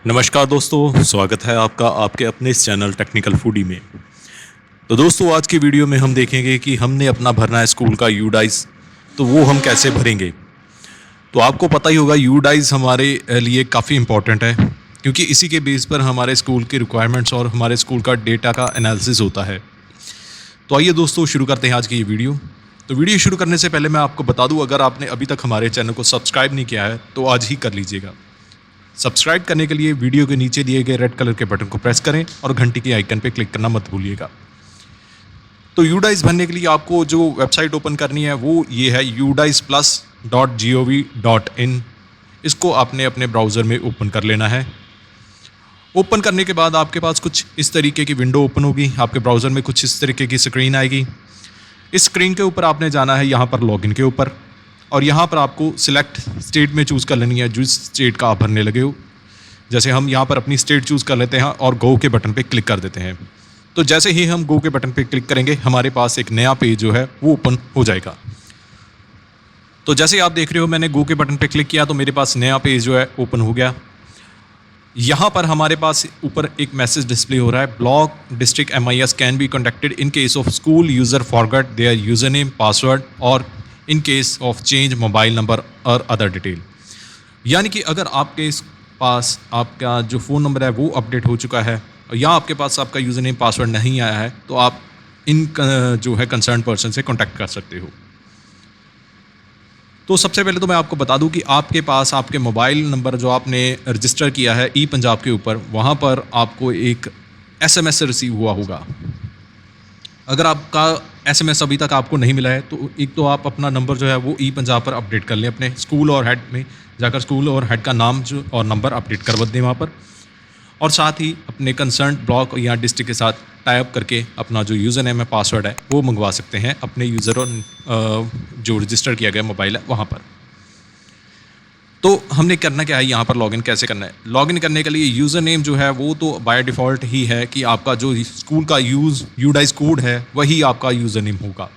नमस्कार दोस्तों, स्वागत है आपका आपके अपने इस चैनल टेक्निकल फूडी में। तो दोस्तों, आज की वीडियो में हम देखेंगे कि हमने अपना भरना है स्कूल का यूडाइस, तो वो हम कैसे भरेंगे। तो आपको पता ही होगा यूडाइस हमारे लिए काफ़ी इम्पोर्टेंट है, क्योंकि इसी के बेस पर हमारे स्कूल की रिक्वायरमेंट्स और हमारे स्कूल का डेटा का एनालिसिस होता है। तो आइए दोस्तों, शुरू करते हैं आज की ये वीडियो। तो वीडियो शुरू करने से पहले मैं आपको बता दूं, अगर आपने अभी तक हमारे चैनल को सब्सक्राइब नहीं किया है तो आज ही कर लीजिएगा। सब्सक्राइब करने के लिए वीडियो के नीचे दिए गए रेड कलर के बटन को प्रेस करें और घंटी के आइकन पर क्लिक करना मत भूलिएगा। तो यूडाइस भरने के लिए आपको जो वेबसाइट ओपन करनी है वो ये है udisplus.gov.in। इसको आपने अपने ब्राउज़र में ओपन कर लेना है। ओपन करने के बाद आपके पास कुछ इस तरीके की विंडो ओपन होगी। आपके ब्राउज़र में कुछ इस तरीके की स्क्रीन आएगी। इस स्क्रीन के ऊपर आपने जाना है यहाँ पर लॉगिन के ऊपर, और यहाँ पर आपको सिलेक्ट स्टेट में चूज़ कर लेनी है जिस स्टेट का आप भरने लगे हो। जैसे हम यहाँ पर अपनी स्टेट चूज़ कर लेते हैं और गो के बटन पे क्लिक कर देते हैं। तो जैसे ही हम गो के बटन पे क्लिक करेंगे हमारे पास एक नया पेज जो है वो ओपन हो जाएगा। तो जैसे आप देख रहे हो, मैंने गो के बटन पे क्लिक किया तो मेरे पास नया पेज जो है ओपन हो गया। यहाँ पर हमारे पास ऊपर एक मैसेज डिस्प्ले हो रहा है, block district MIS can be contacted in case of school user forget their user name password और in case of change mobile number और अदर डिटेल। यानी कि अगर आपके पास आपका जो फ़ोन नंबर है वो अपडेट हो चुका है या आपके पास आपका यूज़र नेम पासवर्ड नहीं आया है, तो आप इन जो है कंसर्न पर्सन से कॉन्टैक्ट कर सकते हो। तो सबसे पहले तो मैं आपको बता दूं कि आपके पास आपके मोबाइल नंबर जो आपने रजिस्टर किया है ई पंजाब के ऊपर, वहाँ पर आपको एक SMS रिसीव हुआ होगा। अगर आपका SMS अभी तक आपको नहीं मिला है तो एक तो आप अपना नंबर जो है वो ई पंजाब पर अपडेट कर लें। अपने स्कूल और हेड में जाकर स्कूल और हेड का नाम जो और नंबर अपडेट करवा दें वहाँ पर, और साथ ही अपने कंसर्न ब्लॉक या डिस्ट्रिक्ट के साथ टाई अप करके अपना जो यूज़र नेम है पासवर्ड है वो मंगवा सकते हैं अपने यूज़र और जो रजिस्टर किया गया मोबाइल है वहाँ पर। तो हमने करना क्या है, यहाँ पर लॉगिन कैसे करना है। लॉगिन करने के लिए यूज़र नेम जो है वो तो बाय डिफ़ॉल्ट ही है कि आपका जो स्कूल का यूडाइस कोड है वही आपका यूज़र नेम होगा।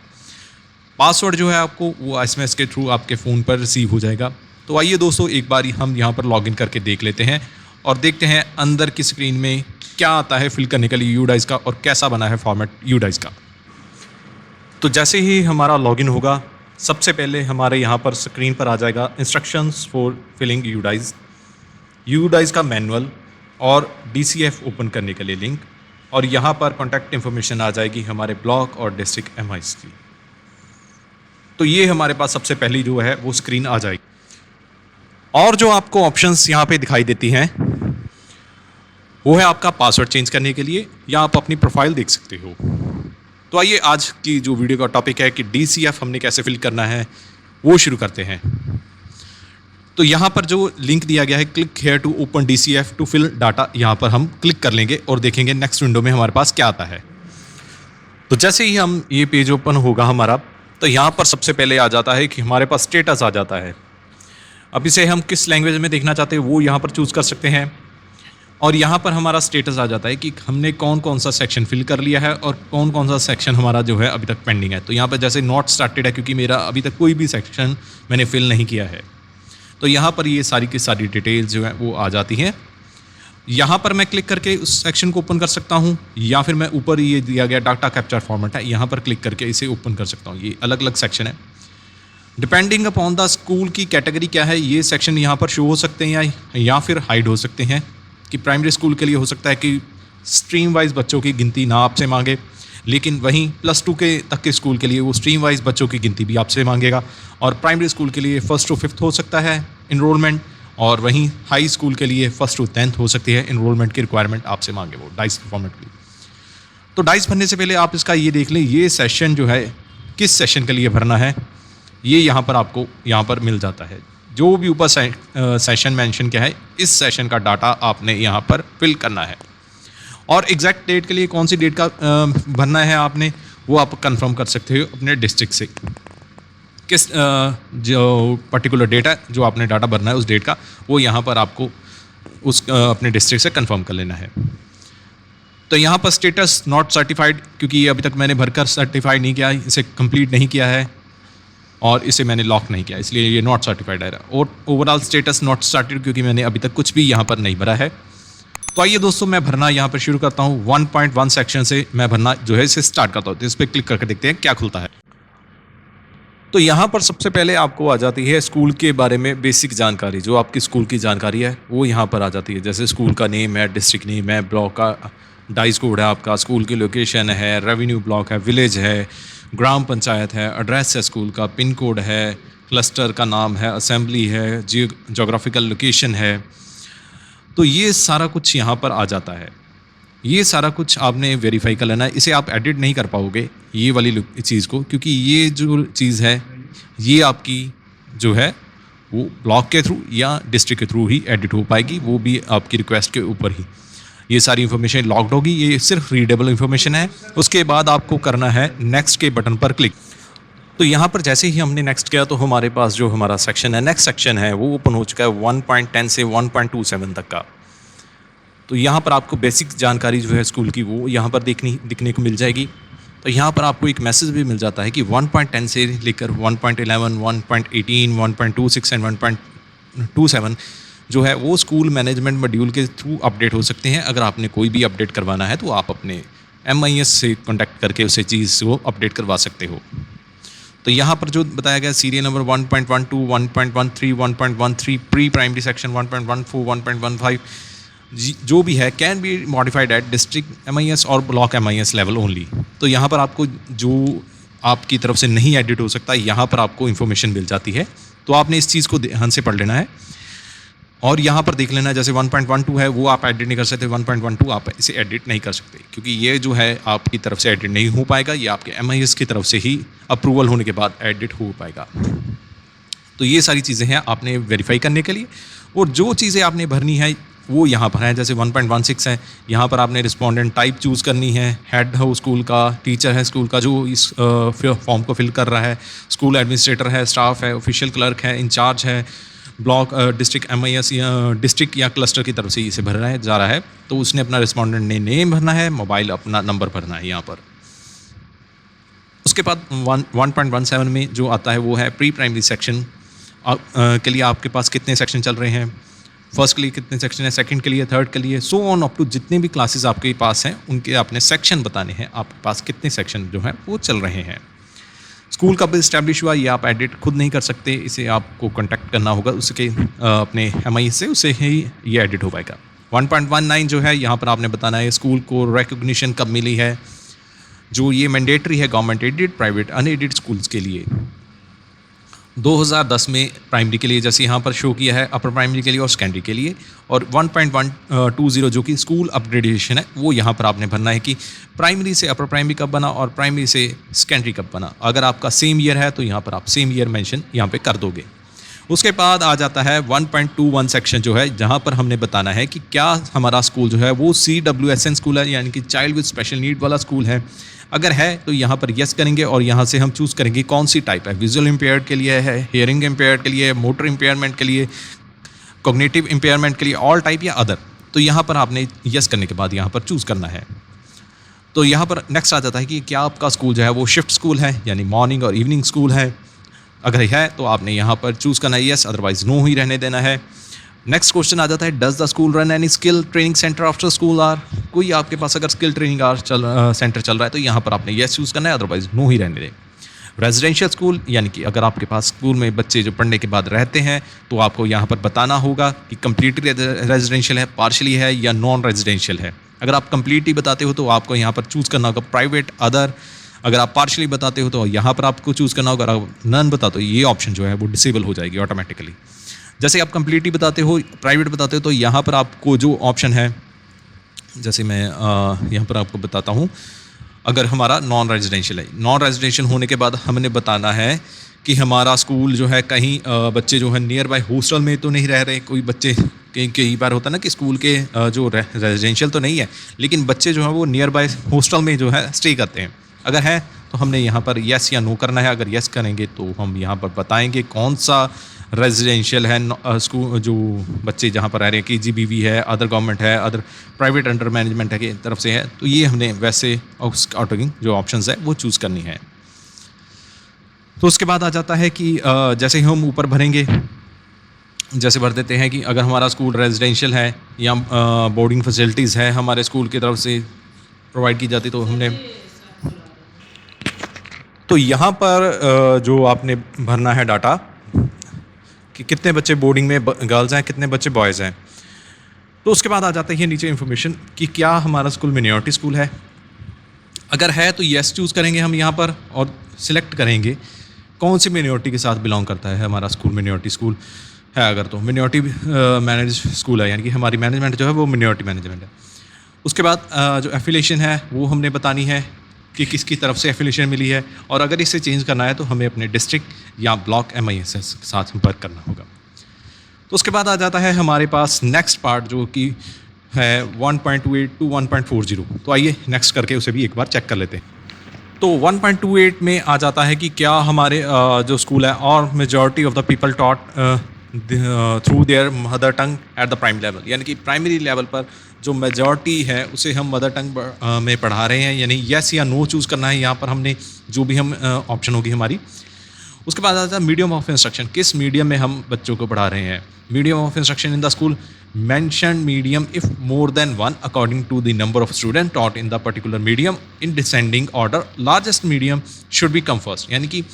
पासवर्ड जो है आपको वो SMS के थ्रू आपके फ़ोन पर रिसीव हो जाएगा। तो आइए दोस्तों, एक बार हम यहाँ पर लॉगिन करके देख लेते हैं और देखते हैं अंदर की स्क्रीन में क्या आता है फिल करने के लिए यूडाइस का, और कैसा बना है फॉर्मेट यूडाइस का। तो जैसे ही हमारा लॉगिन होगा, सबसे पहले हमारे यहाँ पर स्क्रीन पर आ जाएगा इंस्ट्रक्शंस फॉर फिलिंग यूडाइस का मैनुअल और DCF ओपन करने के लिए लिंक, और यहाँ पर कॉन्टैक्ट इन्फॉर्मेशन आ जाएगी हमारे ब्लॉक और डिस्ट्रिक्ट MIS की। तो ये हमारे पास सबसे पहली जो है वो स्क्रीन आ जाएगी, और जो आपको ऑप्शंस यहाँ पे दिखाई देती हैं वो है आपका पासवर्ड चेंज करने के लिए, या आप अपनी प्रोफाइल देख सकते हो। तो आइए, आज की जो वीडियो का टॉपिक है कि DCF हमने कैसे फिल करना है वो शुरू करते हैं। तो यहाँ पर जो लिंक दिया गया है, click here to open DCF to fill data, यहाँ पर हम क्लिक कर लेंगे और देखेंगे नेक्स्ट विंडो में हमारे पास क्या आता है। तो जैसे ही हम ये पेज ओपन होगा हमारा, तो यहाँ पर सबसे पहले आ जाता है कि हमारे पास स्टेटस आ जाता है। अब इसे हम किस लैंग्वेज में देखना चाहते हैं वो यहाँ पर चूज़ कर सकते हैं, और यहाँ पर हमारा स्टेटस आ जाता है कि हमने कौन कौन सा सेक्शन फिल कर लिया है और कौन कौन सा सेक्शन हमारा जो है अभी तक पेंडिंग है। तो यहाँ पर जैसे नॉट स्टार्टेड है, क्योंकि मेरा अभी तक कोई भी सेक्शन मैंने फिल नहीं किया है। तो यहाँ पर ये सारी की सारी डिटेल्स जो है वो आ जाती हैं। यहाँ पर मैं क्लिक करके उस सेक्शन को ओपन कर सकता हूँ, या फिर मैं ऊपर ये दिया गया डाटा कैप्चर फॉर्मेट है, यहाँ पर क्लिक करके इसे ओपन कर सकता हूँ। ये अलग अलग सेक्शन है। डिपेंडिंग अपॉन द स्कूल की कैटेगरी क्या है, ये सेक्शन यहाँ पर शो हो सकते हैं या फिर हाइड हो सकते हैं। कि प्राइमरी स्कूल के लिए हो सकता है कि स्ट्रीम वाइज बच्चों की गिनती ना आपसे मांगे, लेकिन वहीं +2 के तक के स्कूल के लिए वो स्ट्रीम वाइज बच्चों की गिनती भी आपसे मांगेगा। और प्राइमरी स्कूल के लिए 1st to 5th हो सकता है इनरोलमेंट, और वहीं हाई स्कूल के लिए 1st to 10th हो सकती है इनरोलमेंट की रिक्वायरमेंट आपसे मांगे वो डाइस फॉर्मेट की। तो डाइस भरने से पहले आप इसका ये देख लें, ये सेशन जो है किस सेशन के लिए भरना है ये यहाँ पर आपको यहाँ पर मिल जाता है। जो भी ऊपर सेशन मेंशन किया है, इस सेशन का डाटा आपने यहाँ पर फिल करना है, और एग्जैक्ट डेट के लिए कौन सी डेट का भरना है आपने वो आप कंफर्म कर सकते हो अपने डिस्ट्रिक्ट से। किस जो पर्टिकुलर डेट है जो आपने डाटा भरना है उस डेट का, वो यहाँ पर आपको उस अपने डिस्ट्रिक्ट से कंफर्म कर लेना है। तो यहाँ पर स्टेटस नॉट सर्टिफाइड, क्योंकि ये अभी तक मैंने भरकर सर्टिफाइड नहीं किया, इसे कंप्लीट नहीं किया है और इसे मैंने लॉक नहीं किया, इसलिए ये नॉट सर्टिफाइड है। और ओवरऑल स्टेटस नॉट स्टार्टेड, क्योंकि मैंने अभी तक कुछ भी यहाँ पर नहीं भरा है। तो आइए दोस्तों, मैं भरना यहाँ पर शुरू करता हूँ। 1.1 सेक्शन से मैं भरना जो है इसे स्टार्ट करता हूँ। तो इस पर क्लिक करके देखते हैं क्या खुलता है। तो यहाँ पर सबसे पहले आपको आ जाती है स्कूल के बारे में बेसिक जानकारी। जो आपकी स्कूल की जानकारी है वो यहाँ पर आ जाती है, जैसे स्कूल का नेम है, डिस्ट्रिक्ट नेम है, ब्लॉक का डाइस कोड है, आपका स्कूल की लोकेशन है, रेवेन्यू ब्लॉक है, विलेज है, ग्राम पंचायत है, एड्रेस है स्कूल का, पिन कोड है, क्लस्टर का नाम है, असेंबली है, जियोग्राफिकल लोकेशन है। तो ये सारा कुछ यहाँ पर आ जाता है। ये सारा कुछ आपने वेरीफाई कर लेना है। इसे आप एडिट नहीं कर पाओगे ये वाली चीज़ को, क्योंकि ये जो चीज़ है ये आपकी जो है वो ब्लॉक के थ्रू या डिस्ट्रिक्ट के थ्रू ही एडिट हो पाएगी, वो भी आपकी रिक्वेस्ट के ऊपर ही। ये सारी इन्फॉर्मेशन लॉक्ड होगी, ये सिर्फ रीडेबल इन्फॉर्मेशन है। उसके बाद आपको करना है नेक्स्ट के बटन पर क्लिक। तो यहाँ पर जैसे ही हमने नेक्स्ट किया तो हमारे पास जो हमारा सेक्शन है, नेक्स्ट सेक्शन है, वो ओपन हो चुका है 1.10 से 1.27 तक का। तो यहाँ पर आपको बेसिक जानकारी जो है स्कूल की वो यहाँ पर दिखने को मिल जाएगी। तो यहाँ पर आपको एक मैसेज भी मिल जाता है कि 1.10 से लेकर 1.11, 1.18, 1.26 एंड 1.27 जो है वो स्कूल मैनेजमेंट मॉड्यूल के थ्रू अपडेट हो सकते हैं। अगर आपने कोई भी अपडेट करवाना है तो आप अपने MIS से कॉन्टैक्ट करके उसे चीज़ को अपडेट करवा सकते हो। तो यहाँ पर जो बताया गया serial number 1.12, 1.13, 1.13 pre primary section, 1.14, 1.15 जो भी है can be modified at district MIS और ब्लॉक MIS लेवल ओनली। तो यहाँ पर आपको जो आपकी तरफ से नहीं एडिट हो सकता, यहाँ पर आपको इन्फॉर्मेशन मिल जाती है। तो आपने इस चीज़ को ध्यान से पढ़ लेना है और यहाँ पर देख लेना है। जैसे 1.12 है वो आप एडिट नहीं कर सकते, 1.12 आप इसे एडिट नहीं कर सकते, क्योंकि ये जो है आपकी तरफ से एडिट नहीं हो पाएगा, ये आपके MIS की तरफ से ही अप्रूवल होने के बाद एडिट हो पाएगा। तो ये सारी चीज़ें हैं आपने वेरीफाई करने के लिए। और जो चीज़ें आपने भरनी है वो यहाँ पर है। जैसे 1.16 है, यहाँ पर आपने रिस्पोंडेंट टाइप चूज़ करनी है, हेड हो स्कूल का, टीचर है स्कूल का जो इस फॉर्म को फिल कर रहा है, स्कूल एडमिनिस्ट्रेटर है, स्टाफ है, ऑफिशियल क्लर्क है, इंचार्ज है, ब्लॉक डिस्ट्रिक्ट MIS या डिस्ट्रिक्ट या क्लस्टर की तरफ से इसे भरना है जा रहा है। तो उसने अपना रिस्पोंडेंट ने नेम भरना है, मोबाइल अपना नंबर भरना है यहाँ पर। उसके बाद 1.17 में जो आता है वो है प्री प्राइमरी सेक्शन के लिए आपके पास कितने सेक्शन चल रहे हैं, फर्स्ट के लिए कितने सेक्शन है, सेकंड के लिए, थर्ड के लिए, सो ऑन अप टू जितने भी क्लासेस आपके पास हैं उनके आपने सेक्शन बताने हैं, आपके पास कितने सेक्शन जो हैं वो चल रहे हैं। स्कूल कब इस्टेब्लिश हुआ ये आप एडिट खुद नहीं कर सकते, इसे आपको कॉन्टैक्ट करना होगा उसके अपने MIS से, उससे ही ये एडिट हो पाएगा। 1.19 जो है यहाँ पर आपने बताना है स्कूल को रिकॉग्निशन कब मिली है, जो ये मैंडेटरी है government added, private unaided schools के लिए। 2010 में प्राइमरी के लिए जैसे यहाँ पर शो किया है, अपर प्राइमरी के लिए और सेकेंडरी के लिए। और 1.120 जो कि स्कूल अपग्रेडेशन है वो यहाँ पर आपने भरना है कि प्राइमरी से अपर प्राइमरी कब बना और प्राइमरी से सेकेंडरी कब बना। अगर आपका सेम ईयर है तो यहाँ पर आप सेम ईयर मेंशन यहाँ पे कर दोगे। उसके बाद आ जाता है 1.21 सेक्शन जो है, जहाँ पर हमने बताना है कि क्या हमारा स्कूल जो है वो CWSN स्कूल है, यानी कि चाइल्ड विद स्पेशल नीड वाला स्कूल है। अगर है तो यहाँ पर यस करेंगे और यहाँ से हम चूज़ करेंगे कौन सी टाइप है, विजुअल इम्पेयर्ड के लिए है, हियरिंग इम्पेयर्ड के लिए, मोटर इम्पेयरमेंट के लिए, कॉग्निटिव इम्पेयरमेंट के लिए, ऑल टाइप या अदर। तो यहाँ पर आपने यस करने के बाद यहाँ पर चूज़ करना है। तो यहाँ पर नेक्स्ट आ जाता है कि क्या आपका स्कूल जो है वो शिफ्ट स्कूल है, यानी मॉर्निंग और इवनिंग स्कूल है। अगर है तो आपने यहाँ पर चूज़ करना है यस, अदरवाइज नो ही रहने देना है। नेक्स्ट क्वेश्चन आ जाता है does the school run any skill training centre after school hours. कोई आपके पास अगर स्किल ट्रेनिंग सेंटर चल रहा है तो यहाँ पर आपने यस चूज़ करना है, अदरवाइज नो ही रहने दें। रेजिडेंशियल स्कूल, यानी कि अगर आपके पास स्कूल में बच्चे जो पढ़ने के बाद रहते हैं तो आपको यहाँ पर बताना होगा कि कम्प्लीटली रेजिडेंशियल है, पार्शली है या नॉन रेजिडेंशियल है। अगर आप कम्प्लीटली बताते हो तो आपको यहाँ पर चूज़ करना होगा प्राइवेट, अदर। अगर आप पार्शली बताते हो तो यहाँ पर आपको चूज़ करना होगा। अगर नन बताते हो ये ऑप्शन जो है वो डिसेबल हो जाएगी ऑटोमेटिकली। जैसे आप कम्प्लीटली बताते हो, प्राइवेट बताते हो, तो यहाँ पर आपको जो ऑप्शन है, जैसे मैं यहाँ पर आपको बताता हूँ, अगर हमारा नॉन रेजिडेंशियल है, नॉन रेजिडेंशियल होने के बाद हमने बताना है कि हमारा स्कूल जो है कहीं बच्चे जो है नियर बाय हॉस्टल में तो नहीं रह रहे। कोई बच्चे कई बार होता है ना कि स्कूल के जो रेजिडेंशियल तो नहीं है लेकिन बच्चे जो है वो नियर बाय हॉस्टल में जो है स्टे करते हैं। अगर है तो हमने यहाँ पर यस या नो करना है। अगर यस करेंगे तो हम यहाँ पर बताएंगे कौन सा रेजिडेंशियल है स्कूल, जो बच्चे जहाँ पर रह रहे हैं, KGBV है, अदर गवर्नमेंट है, अदर प्राइवेट अंडर मैनेजमेंट है की तरफ से है। तो ये हमने वैसे आउटगोइंग जो ऑप्शंस है वो चूज़ करनी है। तो उसके बाद आ जाता है कि जैसे ही हम ऊपर भरेंगे जैसे भर देते हैं कि अगर हमारा स्कूल रेजिडेंशियल है या बोर्डिंग फैसिलिटीज़ है हमारे स्कूल की तरफ से प्रोवाइड की जाती, तो हमने तो यहाँ पर जो आपने भरना है डाटा कि कितने बच्चे बोर्डिंग में गर्ल्स हैं, कितने बच्चे बॉयज़ हैं। तो उसके बाद आ जाता है नीचे इन्फॉर्मेशन कि क्या हमारा स्कूल मिनॉरिटी स्कूल है। अगर है तो येस चूज़ करेंगे हम यहाँ पर और सिलेक्ट करेंगे कौन सी मिनॉरिटी के साथ बिलोंग करता है हमारा स्कूल। मिनॉरिटी स्कूल है अगर तो मिनॉरिटी मैनेज स्कूल है, यानी कि हमारी मैनेजमेंट जो है वो मिनॉरिटी मैनेजमेंट है। उसके बाद जो एफिलिएशन है वो हमने बतानी है कि किसकी तरफ से एफिलिएशन मिली है, और अगर इसे चेंज करना है तो हमें अपने डिस्ट्रिक्ट या ब्लॉक MISS के साथ संपर्क करना होगा। तो उसके बाद आ जाता है हमारे पास नेक्स्ट पार्ट जो कि है 1.28 टू 1.40। तो आइए नेक्स्ट करके उसे भी एक बार चेक कर लेते हैं। तो 1.28 में आ जाता है कि क्या हमारे जो स्कूल है और majority of the people taught through their mother tongue at the primary level, यानी कि प्राइमरी लेवल पर जो मेजॉरिटी है उसे हम मदर टंग में पढ़ा रहे हैं, यानी येस या नो चूज़ करना है यहाँ पर हमने, जो भी हम ऑप्शन होगी हमारी। उसके बाद आता है मीडियम ऑफ इंस्ट्रक्शन, किस मीडियम में हम बच्चों को पढ़ा रहे हैं। Medium of instruction in the school mention medium if more than one according to the number of students taught in the particular medium in descending order, largest medium should be come first। यानी कि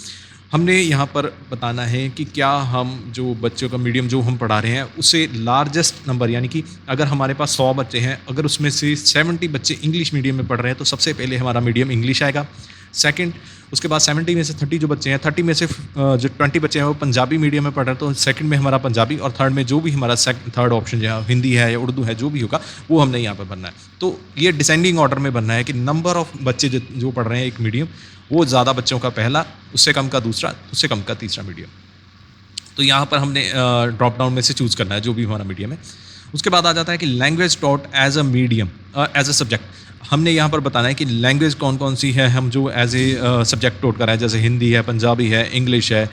हमने यहाँ पर बताना है कि क्या हम जो बच्चों का मीडियम जो हम पढ़ा रहे हैं उसे लार्जेस्ट नंबर, यानी कि अगर हमारे पास 100 बच्चे हैं, अगर उसमें से 70 बच्चे इंग्लिश मीडियम में पढ़ रहे हैं तो सबसे पहले हमारा मीडियम इंग्लिश आएगा। सेकंड, उसके बाद 70 में से 30 जो बच्चे हैं, 30 में से जो 20 बच्चे हैं वो पंजाबी मीडियम में पढ़ रहे हैं, तो सेकंड में हमारा पंजाबी, और थर्ड में जो भी हमारा थर्ड ऑप्शन जो हिंदी है या उर्दू है जो भी होगा वो हमने यहाँ पर बनना है। तो ये डिसेंडिंग ऑर्डर में बनना है कि नंबर ऑफ बच्चे जो पढ़ रहे हैं एक मीडियम, वो ज़्यादा बच्चों का पहला, उससे कम का दूसरा, उससे कम का तीसरा मीडियम। तो यहाँ पर हमने ड्रॉप डाउन में से चूज़ करना है जो भी हमारा मीडियम है। उसके बाद आ जाता है कि language taught as a medium as a subject, हमने यहाँ पर बताना है कि लैंग्वेज कौन कौन सी है हम जो एज ए सब्जेक्ट टॉट कर रहे हैं, जैसे हिंदी है, पंजाबी है, इंग्लिश है,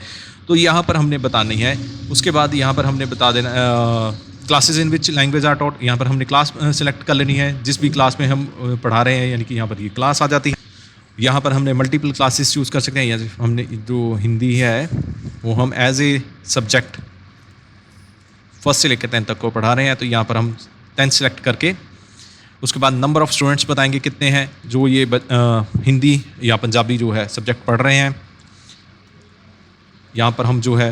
तो यहाँ पर हमने बतानी है। उसके बाद यहाँ पर हमने बता देना classes in which language are taught, यहाँ पर हमने क्लास सेलेक्ट कर लेनी है जिस भी क्लास में हम पढ़ा रहे हैं, यानी कि यहाँ पर ये क्लास आ जाती है। यहाँ पर हमने मल्टीपल क्लासेस चूज़ कर सकते हैं, या हमने जो हिंदी है वो हम एज ए सब्जेक्ट फर्स्ट से लेकर 10 तक को पढ़ा रहे हैं, तो यहाँ पर हम 10 सेलेक्ट करके उसके बाद नंबर ऑफ़ स्टूडेंट्स बताएंगे कितने हैं जो ये हिंदी या पंजाबी जो है सब्जेक्ट पढ़ रहे हैं। यहाँ पर हम जो है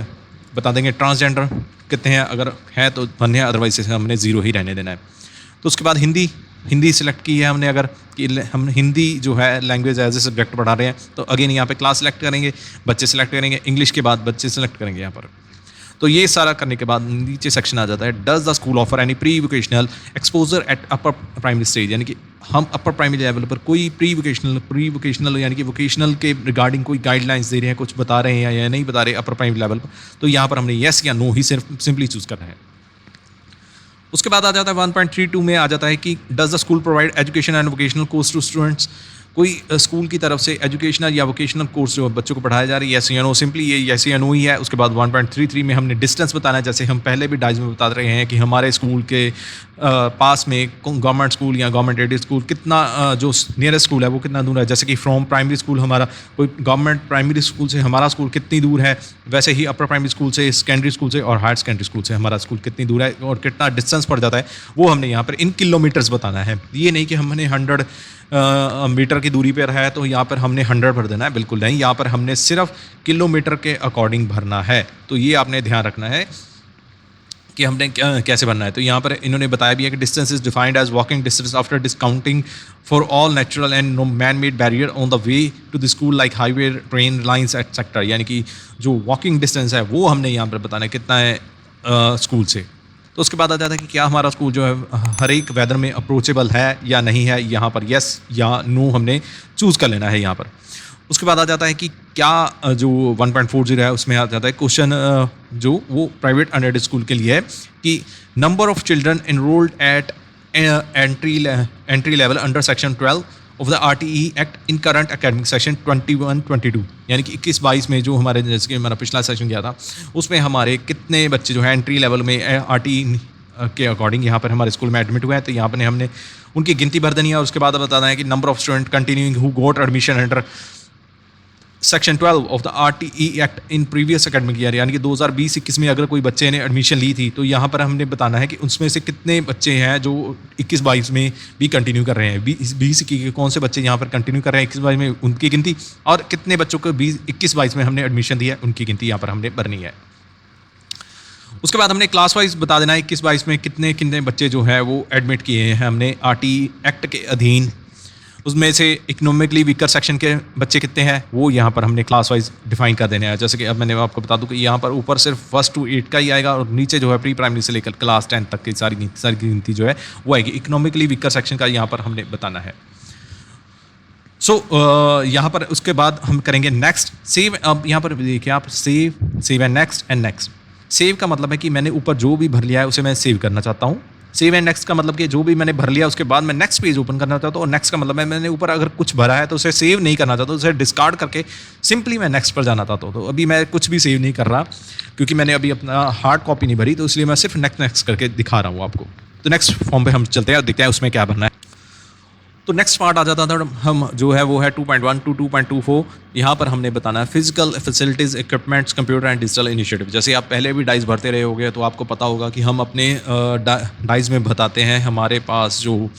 बता देंगे ट्रांसजेंडर कितने हैं, अगर है तो बनने हैं, अदरवाइज से हमने 0 ही रहने देना है। तो उसके बाद हिंदी सिलेक्ट की है हमने, अगर कि हम हिंदी जो है लैंग्वेज एज ए सब्जेक्ट पढ़ा रहे हैं तो अगेन यहाँ पे क्लास सेलेक्ट करेंगे, बच्चे सेलेक्ट करेंगे, इंग्लिश के बाद बच्चे सेलेक्ट करेंगे यहाँ पर। तो ये सारा करने के बाद नीचे सेक्शन आ जाता है does the school offer any pre vocational exposure at upper primary stage, यानी कि हम अपर प्राइमरी लेवल पर कोई प्री वोकेशनल यानी कि वोकेशनल के रिगार्डिंग कोई गाइडलाइंस दे रहे हैं, कुछ बता रहे हैं या नहीं बता रहे अपर प्राइमरी लेवल पर, तो यहाँ पर हमने येस या नो ही सिर्फ सिंपली चूज़ करना है। उसके बाद आ जाता है 1.32 में आ जाता है कि does the school provide education and vocational course to students, कोई स्कूल की तरफ से एजुकेशनल या वोकेशनल कोर्स जो बच्चों को पढ़ाया जा रहा है, येस या नो, सिंपली ये येस या नो ही है। उसके बाद 1.33 में हमने डिस्टेंस बताना है, जैसे हम पहले भी डाइज में बता रहे हैं कि हमारे स्कूल के पास में गवर्नमेंट स्कूल या गवर्नमेंट एडेड स्कूल कितना जो नियरेस्ट स्कूल है वो कितना दूर है, जैसे कि फ्रॉम प्राइमरी स्कूल हमारा कोई गवर्नमेंट प्राइमरी स्कूल से हमारा स्कूल कितनी दूर है, वैसे ही अपर प्राइमरी स्कूल से, सेकेंडरी स्कूल से और हायर सेकेंडरी स्कूल से हमारा स्कूल कितनी दूर है और कितना डिस्टेंस पड़ जाता है, वो हमने यहाँ पर इन किलोमीटर्स बताना है। ये नहीं कि हमने 100 मीटर की दूरी पर है तो यहाँ पर हमने 100 भर देना है, बिल्कुल नहीं, यहाँ पर हमने सिर्फ किलोमीटर के अकॉर्डिंग भरना है। तो ये आपने ध्यान रखना है कि हमने कैसे भरना है। तो यहाँ पर इन्होंने बताया भी है कि distance is defined as walking distance after discounting for all natural and no man made barrier on the way to the school like highway, train lines etcetera, यानी कि जो वॉकिंग डिस्टेंस है वो हमने यहाँ पर बताना है कितना है स्कूल से। तो उसके बाद आ जाता है कि क्या हमारा स्कूल जो है हर एक वेदर में अप्रोचेबल है या नहीं है, यहाँ पर येस या नो हमने चूज़ कर लेना है यहाँ पर। उसके बाद आ जाता है कि क्या जो 1.40 है उसमें आ जाता है क्वेश्चन जो वो प्राइवेट अनएडेड स्कूल के लिए है कि number of children enrolled eight entry level under section 12 of the RTE act in current academic session 21-22, यानी कि 21-22 में जो हमारे जैसे कि हमारा पिछला सेशन गया था उसमें हमारे कितने बच्चे जो है एंट्री लेवल में RTE के अकॉर्डिंग यहाँ पर हमारे स्कूल में एडमिट हुए हैं, तो यहाँ पर हमने उनकी गिनती भर देनी है। और उसके बाद बताना है कि number of student continuing who got admission under section 12 of the RTE act in previous academic year, यानी कि 2020-21 में अगर कोई बच्चे ने एडमिशन ली थी तो यहाँ पर हमने बताना है कि उसमें से कितने बच्चे हैं जो 21-22 में भी कंटिन्यू कर रहे हैं। 20-21 के कौन से बच्चे यहाँ पर कंटिन्यू कर रहे हैं 21-22 में, उनकी गिनती, और कितने बच्चों को 21-22 में हमने एडमिशन दिया उनकी गिनती यहाँ पर हमने भरनी है। उसके बाद हमने क्लास वाइज बता देना है 21-22 में कितने कितने बच्चे जो है वो एडमिट किए हैं हमने RTE एक्ट के अधीन। उसमें से इकोनॉमिकली वीकर सेक्शन के बच्चे कितने हैं वो यहाँ पर हमने क्लास वाइज डिफाइन कर देने हैं। जैसे कि अब मैंने आपको बता दूं कि यहाँ पर ऊपर सिर्फ 1 to 8 का ही आएगा और नीचे जो है प्री प्राइमरी से लेकर क्लास 10 तक की सारी गिनती जो है वो आएगी। इकोनॉमिकली वीकर सेक्शन का यहाँ पर हमने बताना है। यहाँ पर उसके बाद हम करेंगे नेक्स्ट सेव। अब यहाँ पर देखिए आप सेव एंड नेक्स्ट। सेव का मतलब है कि मैंने ऊपर जो भी भर लिया है उसे मैं सेव करना चाहता हूँ। सेव एंड नेक्स्ट का मतलब कि जो भी मैंने भर लिया उसके बाद मैं नेक्स्ट पेज ओपन करना चाहता हूँ। और नेक्स्ट का मतलब है मैंने ऊपर अगर कुछ भरा है तो उसे सेव नहीं करना चाहता, उसे डिस्कार्ड करके सिंपली मैं नेक्स्ट पर जाना चाहता हूँ। तो अभी मैं कुछ भी सेव नहीं कर रहा क्योंकि मैंने अभी अपना हार्ड कॉपी नहीं भरी, तो इसलिए मैं सिर्फ नेक्स्ट करके दिखा रहा हूँ आपको। तो नेक्स्ट फॉर्म पर हम चलते हैं और देखते हैं उसमें क्या भरना है। तो नेक्स्ट पार्ट आ जाता था हम जो है वो है 2.1 to 2.24। यहाँ पर हमने बताना है physical facilities, equipments, computer and digital initiative. जैसे आप पहले भी डाइस भरते रहे होगे तो आपको पता होगा कि हम अपने डाइस में बताते हैं हमारे पास जो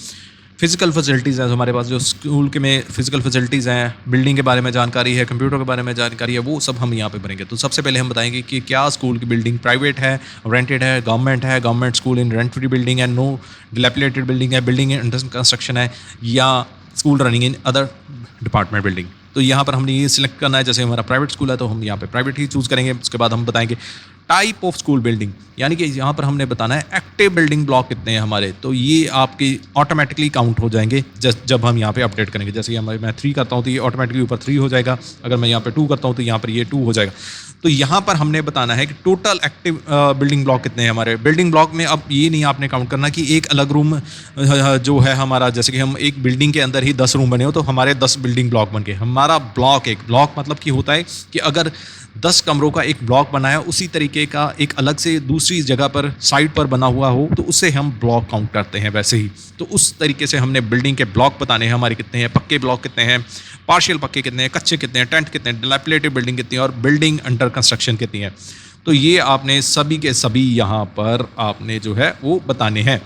फिजिकल फैसिलिटीज़ हैं, हमारे पास जो स्कूल के में फिजिकल फैसिलिटीज़ हैं, बिल्डिंग के बारे में जानकारी है, कंप्यूटर के बारे में जानकारी है, वो सब हम यहाँ पे भरेंगे। तो सबसे पहले हम बताएंगे कि क्या स्कूल की बिल्डिंग प्राइवेट है, रेंटेड है, गवर्नमेंट स्कूल इन रेंट फ्री बिल्डिंग है, नो डिलैपिलेटेड बिल्डिंग है, बिल्डिंग इन अंडर कंस्ट्रक्शन है, या school running in other department building. तो यहाँ पर हमने ये सिलेक्ट करना है। जैसे हमारा प्राइवेट स्कूल है तो हम यहाँ पे प्राइवेट ही चूज़ करेंगे। उसके बाद हम बताएंगे टाइप ऑफ स्कूल बिल्डिंग, यानी कि यहाँ पर हमने बताना है एक्टिव बिल्डिंग ब्लॉक कितने हैं हमारे। तो ये आपकी ऑटोमेटिकली काउंट हो जाएंगे जब हम यहाँ पे अपडेट करेंगे। जैसे मैं 3 करता हूँ तो ये ऑटोमेटिकली ऊपर 3 हो जाएगा, अगर मैं यहाँ पे 2 करता हूँ तो यहाँ पर ये 2 हो जाएगा। तो यहाँ पर हमने बताना है कि टोटल एक्टिव बिल्डिंग ब्लॉक कितने हैं हमारे बिल्डिंग ब्लॉक में। अब ये नहीं आपने काउंट करना कि एक अलग रूम जो है हमारा, जैसे कि हम एक बिल्डिंग के अंदर ही 10 रूम बने हो तो हमारे 10 बिल्डिंग ब्लॉक बन गए। हमारा एक ब्लॉक मतलब कि होता है कि अगर 10 कमरों का एक ब्लॉक बना है उसी तरीके का एक अलग से दूसरी जगह पर साइड पर बना हुआ हो तो उससे हम ब्लॉक काउंट करते हैं। वैसे ही तो उस तरीके से हमने बिल्डिंग के ब्लॉक बताने हैं हमारे कितने हैं, पक्के ब्लॉक कितने हैं, पार्शियल पक्के कितने हैं, कच्चे कितने हैं, टेंट कितने हैं, डिलैपिलेटेड बिल्डिंग कितनी है और बिल्डिंग अंडर कंस्ट्रक्शन कितनी है। तो ये आपने सभी के सभी यहाँ पर आपने जो है वो बताने हैं।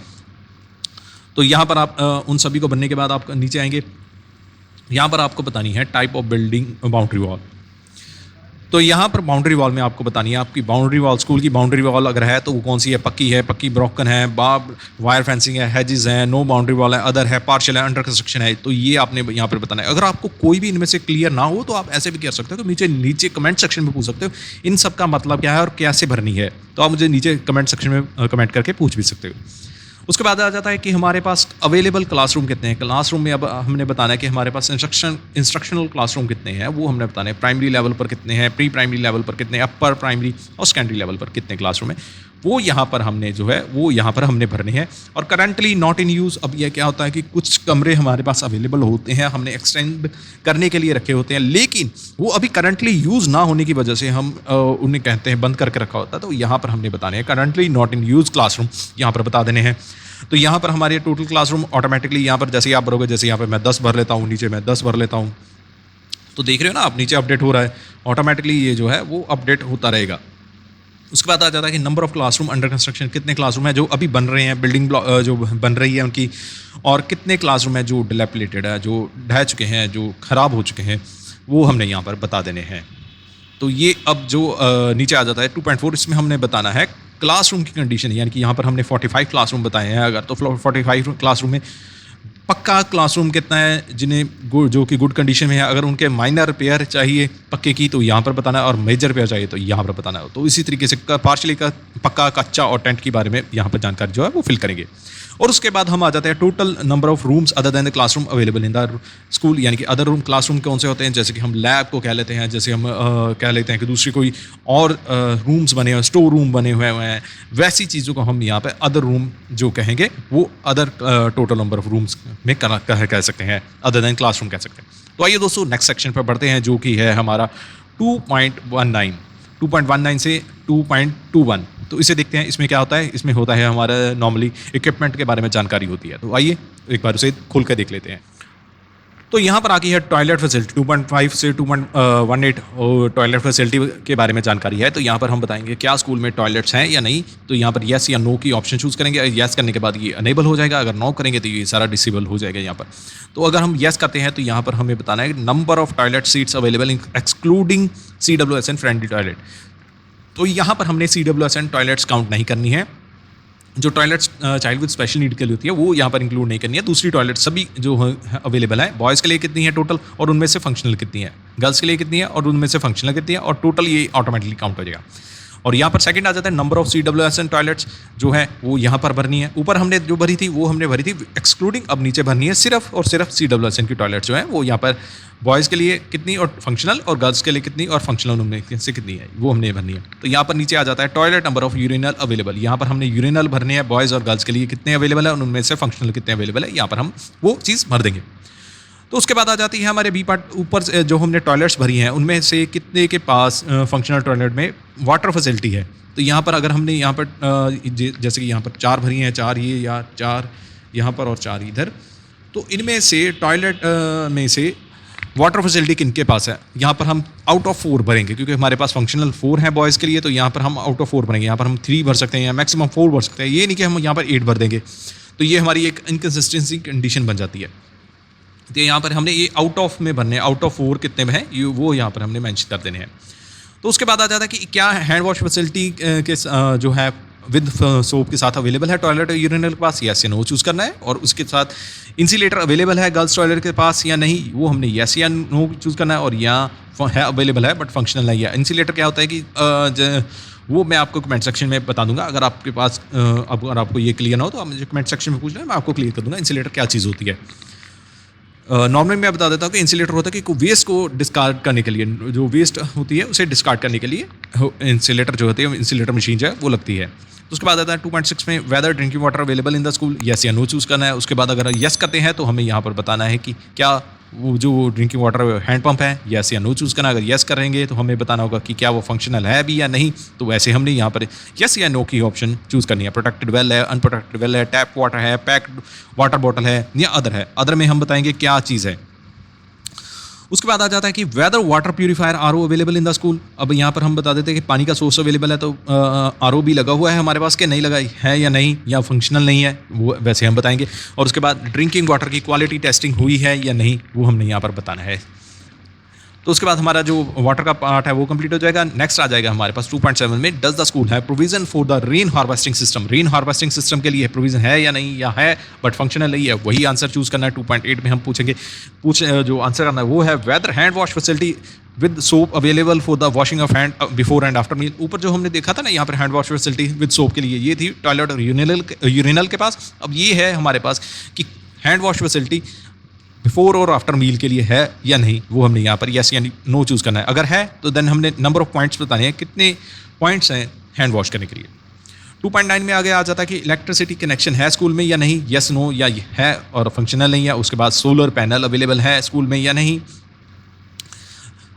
तो यहाँ पर आप उन सभी को बनने के बाद आप नीचे आएंगे, यहाँ पर आपको बतानी है type of building boundary wall. तो यहाँ पर बाउंड्री वॉल में आपको बतानी है आपकी बाउंड्री वॉल, स्कूल की बाउंड्री वॉल अगर है तो वो कौन सी है, पक्की ब्रोकन है, बार्ब वायर फेंसिंग है, हेजिस है, नो बाउंड्री वॉल है, अदर है, पार्शियल है, अंडर कंस्ट्रक्शन है। तो ये आपने यहाँ पर बताना है। अगर आपको कोई भी इनमें से क्लियर ना हो तो आप ऐसे भी कर सकते हो, तो नीचे कमेंट सेक्शन में पूछ सकते हो इन सब का मतलब क्या है और कैसे भरनी है। तो आप मुझे नीचे कमेंट सेक्शन में कमेंट करके पूछ भी सकते हो। उसके बाद आ जाता है कि हमारे पास अवेलेबल क्लासरूम कितने हैं। क्लासरूम में अब हमने बताना है कि हमारे पास इंस्ट्रक्शनल क्लासरूम कितने हैं, वो हमने बताना है। प्राइमरी लेवल पर कितने हैं, प्री प्राइमरी लेवल पर कितने, अपर प्राइमरी और सेकेंडरी लेवल पर कितने क्लासरूम है, वो यहाँ पर हमने जो है वो यहाँ पर हमने भरने हैं। और करंटली नॉट इन यूज़, अब यह क्या होता है कि कुछ कमरे हमारे पास अवेलेबल होते हैं, हमने एक्सटेंड करने के लिए रखे होते हैं, लेकिन वो अभी करंटली यूज़ ना होने की वजह से हम उन्हें कहते हैं बंद करके रखा होता है। तो यहाँ पर हमने बताने हैं currently not in use classroom, यहाँ पर बता देने हैं। तो यहाँ पर हमारे टोटल क्लासरूम ऑटोमेटिकली यहाँ पर जैसे ही आप भरोगे, जैसे यहाँ पर मैं 10 भर लेता हूँ, नीचे मैं 10 भर लेता हूँ, तो देख रहे हो ना आप नीचे अपडेट हो रहा है ऑटोमेटिकली, ये जो है वो अपडेट होता रहेगा। उसके बाद आ जाता है कि number of classroom under construction, कितने क्लासरूम है जो अभी बन रहे हैं, बिल्डिंग जो बन रही है उनकी, और कितने क्लासरूम है जो डिलैपिलेटेड है, जो ढह चुके हैं, जो ख़राब हो चुके हैं, वो हमने यहाँ पर बता देने हैं। तो ये अब जो नीचे आ जाता है 2.4, इसमें हमने बताना है क्लासरूम की कंडीशन, यानी कि यहाँ पर हमने 45 क्लासरूम बताए हैं अगर, तो 45 क्लासरूम में पक्का क्लासरूम कितना है जिन्हें जो कि गुड कंडीशन में है, अगर उनके माइनर रिपेयर चाहिए पक्के की तो यहाँ पर बताना है, और मेजर रिपेयर चाहिए तो यहाँ पर बताना है। तो इसी तरीके से पार्शली का पक्का, कच्चा और टेंट के बारे में यहाँ पर जानकारी जो है वो फिल करेंगे। और उसके बाद हम आ जाते हैं total number of rooms other than the classroom available in the school, यानी कि अदर रूम क्लासरूम कौन से होते हैं, जैसे कि हम लैब को कह लेते हैं, जैसे हम कह लेते हैं कि दूसरी कोई और रूम्स बने हुए, स्टोर रूम बने हुए हैं, वैसी चीज़ों को हम यहाँ पे अदर रूम जो कहेंगे वो other total number of rooms में कह सकते हैं, अदर देन क्लासरूम कह सकते हैं। तो आइए दोस्तों नेक्स्ट सेक्शन पर बढ़ते हैं, जो कि है हमारा 2.19 से 2.21। तो इसे देखते हैं, इसमें क्या होता है। इसमें होता है हमारा नॉर्मली इक्विपमेंट के बारे में जानकारी होती है। तो आइए एक बार उसे खोल कर देख लेते हैं। तो यहाँ पर आकी है टॉयलेट फैसिलिटी 2.5 से 2.18 और टॉयलेट फैसिलिटी के बारे में जानकारी है। तो यहाँ पर हम बताएंगे क्या स्कूल में टॉयलेट्स हैं या नहीं। तो यहाँ पर येस या नो की ऑप्शन चूज़ करेंगे। येस करने के बाद ये अनेबल हो जाएगा, अगर नो करेंगे तो ये सारा डिसेबल हो जाएगा यहाँ पर। तो अगर हम येस करते हैं तो यहाँ पर हमें बताना है number of toilet seats available excluding CWSN friendly toilet. तो यहाँ पर हमने CWSN टॉयलेट्स काउंट नहीं करनी है। जो toilets child with special need के लिए होती है वो यहाँ पर इंक्लूड नहीं करनी है। दूसरी टॉयलेट सभी जो अवेलेबल है, बॉयज़ के लिए कितनी है टोटल और उनमें से फंक्शनल कितनी है, गर्ल्स के लिए कितनी है और उनमें से फंक्शनल कितनी है, और टोटल ये ऑटोमेटिकली काउंट हो जाएगा। और यहाँ पर सेकंड आ जाता है नंबर ऑफ CWSN टॉयलेट्स जो है वो यहाँ पर भरनी है। ऊपर हमने जो भरी थी वो हमने भरी थी एक्सक्लूडिंग, अब नीचे भरनी है सिर्फ और सिर्फ CWSN की टॉयलेट जो है वो यहाँ पर बॉयज़ के लिए कितनी और फंक्शनल, और गर्ल्स के लिए कितनी और फंक्शनल उनमें से कितनी है वो हमने भरनी है। तो यहाँ पर नीचे आ जाता है toilet number of urinal available. यहाँ पर हमने यूरिनल भरने हैं बॉयज़ और गर्ल्स के लिए कितने अवेलेबल है और उनमें से फंक्शनल कितने अवेलेबल है, यहाँ पर हम वो चीज़ भर देंगे। तो उसके बाद आ जाती है हमारे बी पार्ट, ऊपर से जो हमने टॉयलेट्स भरी हैं उनमें से कितने के पास फंक्शनल टॉयलेट में वाटर फैसिलिटी है। तो यहाँ पर अगर हमने यहाँ पर जैसे कि यहाँ पर 4 भरी हैं, 4 ये या 4 यहाँ पर और 4 इधर, तो इनमें से टॉयलेट में से वाटर फैसिलिटी किनके पास है, यहाँ पर हम आउट ऑफ 4 भरेंगे क्योंकि हमारे पास फंक्शनल 4 है बॉयज़ के लिए। तो यहाँ पर हम आउट ऑफ 4 भरेंगे। यहाँ पर हम 3 भर सकते हैं या मैक्सिमम 4 भर सकते हैं, ये नहीं कि हम यहाँ पर 8 भर देंगे। तो ये हमारी एक इनकन्सिस्टेंसी कंडीशन बन जाती है। तो यहाँ पर हमने ये आउट ऑफ में भरने, आउट ऑफ 4 कितने में है ये वो यहाँ पर हमने मेंशन कर देने हैं। तो उसके बाद आ जाता है कि क्या हैंड वॉश फैसिलिटी के जो है विद सोप के साथ अवेलेबल है टॉयलेट और यूरिनल के पास, यस या नो चूज़ करना है। और उसके साथ इंसिलेटर अवेलेबल है गर्ल्स टॉयलेट के पास या नहीं, वो हमने यस या नो चूज़ करना है। और यहाँ है अवेलेबल है बट फंक्शनल नहीं है। इंसिलेटर क्या होता है कि वो मैं आपको कमेंट सेक्शन में बता दूंगा। अगर आपके पास अगर आपको ये क्लियर ना हो तो आप मुझे कमेंट सेक्शन में पूछ लें, मैं आपको क्लियर कर दूंगा इंसिलेटर क्या चीज़ होती है। नॉर्मली मैं बता देता हूँ कि इंसिलेटर होता है कि वेस्ट को डिस्कार्ड करने के लिए, जो वेस्ट होती है उसे डिस्कार्ड करने के लिए इंसिलेटर जो होती है, इंसिलेटर मशीन जो है वो लगती है। तो उसके बाद आता है 2.6 में whether drinking water available in the school, yes या नो चूज़ करना है। उसके बाद अगर यस करते हैं तो हमें यहाँ पर बताना है कि क्या वो जो ड्रिंकिंग वाटर हैंड पंप है, यस या नो चूज़ करना। अगर यस करेंगे तो हमें बताना होगा कि क्या वो फंक्शनल है भी या नहीं। तो वैसे हमने यहाँ पर यस या नो की ऑप्शन चूज़ करनी है। प्रोटेक्टेड वेल है, अनप्रोटेक्टेड वेल है, टैप वाटर है, पैक्ड वाटर बॉटल है या अदर है। अदर में हम बताएंगे क्या चीज़ है। उसके बाद आ जाता है कि whether water purifier RO available in the school. अब यहाँ पर हम बता देते हैं कि पानी का सोर्स अवेलेबल है, तो RO भी लगा हुआ है हमारे पास, के नहीं लगा है या नहीं, या फंक्शनल नहीं है, वो वैसे हम बताएंगे। और उसके बाद ड्रिंकिंग वाटर की क्वालिटी टेस्टिंग हुई है या नहीं, वो हमने यहाँ पर बताना है। तो उसके बाद हमारा जो वाटर का पार्ट है वो कंप्लीट हो जाएगा। नेक्स्ट आ जाएगा हमारे पास 2.7 में डज द स्कूल है provision for the rain harvesting system. Rain harvesting system के लिए प्रोविजन है या नहीं, या है बट फंक्शनल नहीं है, वही आंसर चूज करना है। 2.8 में हम पूछेंगे जो आंसर करना है वो है whether hand wash facility with soap available for the washing of hand before and after meal. ऊपर जो हमने देखा था ना यहाँ पर hand wash facility with soap के लिए, ये थी टॉयलेट और यूरिनल के पास। अब ये है हमारे पास कि हैंड वॉश फैसिलिटी बिफोर और आफ्टर मील के लिए है या नहीं, वो हमने यहाँ पर यस यानी नो चूज़ करना है। अगर है तो देन हमने नंबर ऑफ पॉइंट्स बताने हैं, कितने पॉइंट्स हैं हैंड वॉश करने के लिए। 2.9 में आगे आ जाता है कि इलेक्ट्रिसिटी कनेक्शन है स्कूल में या नहीं, यस नो या है और फंक्शनल नहीं है। उसके बाद सोलर पैनल अवेलेबल है स्कूल में या नहीं।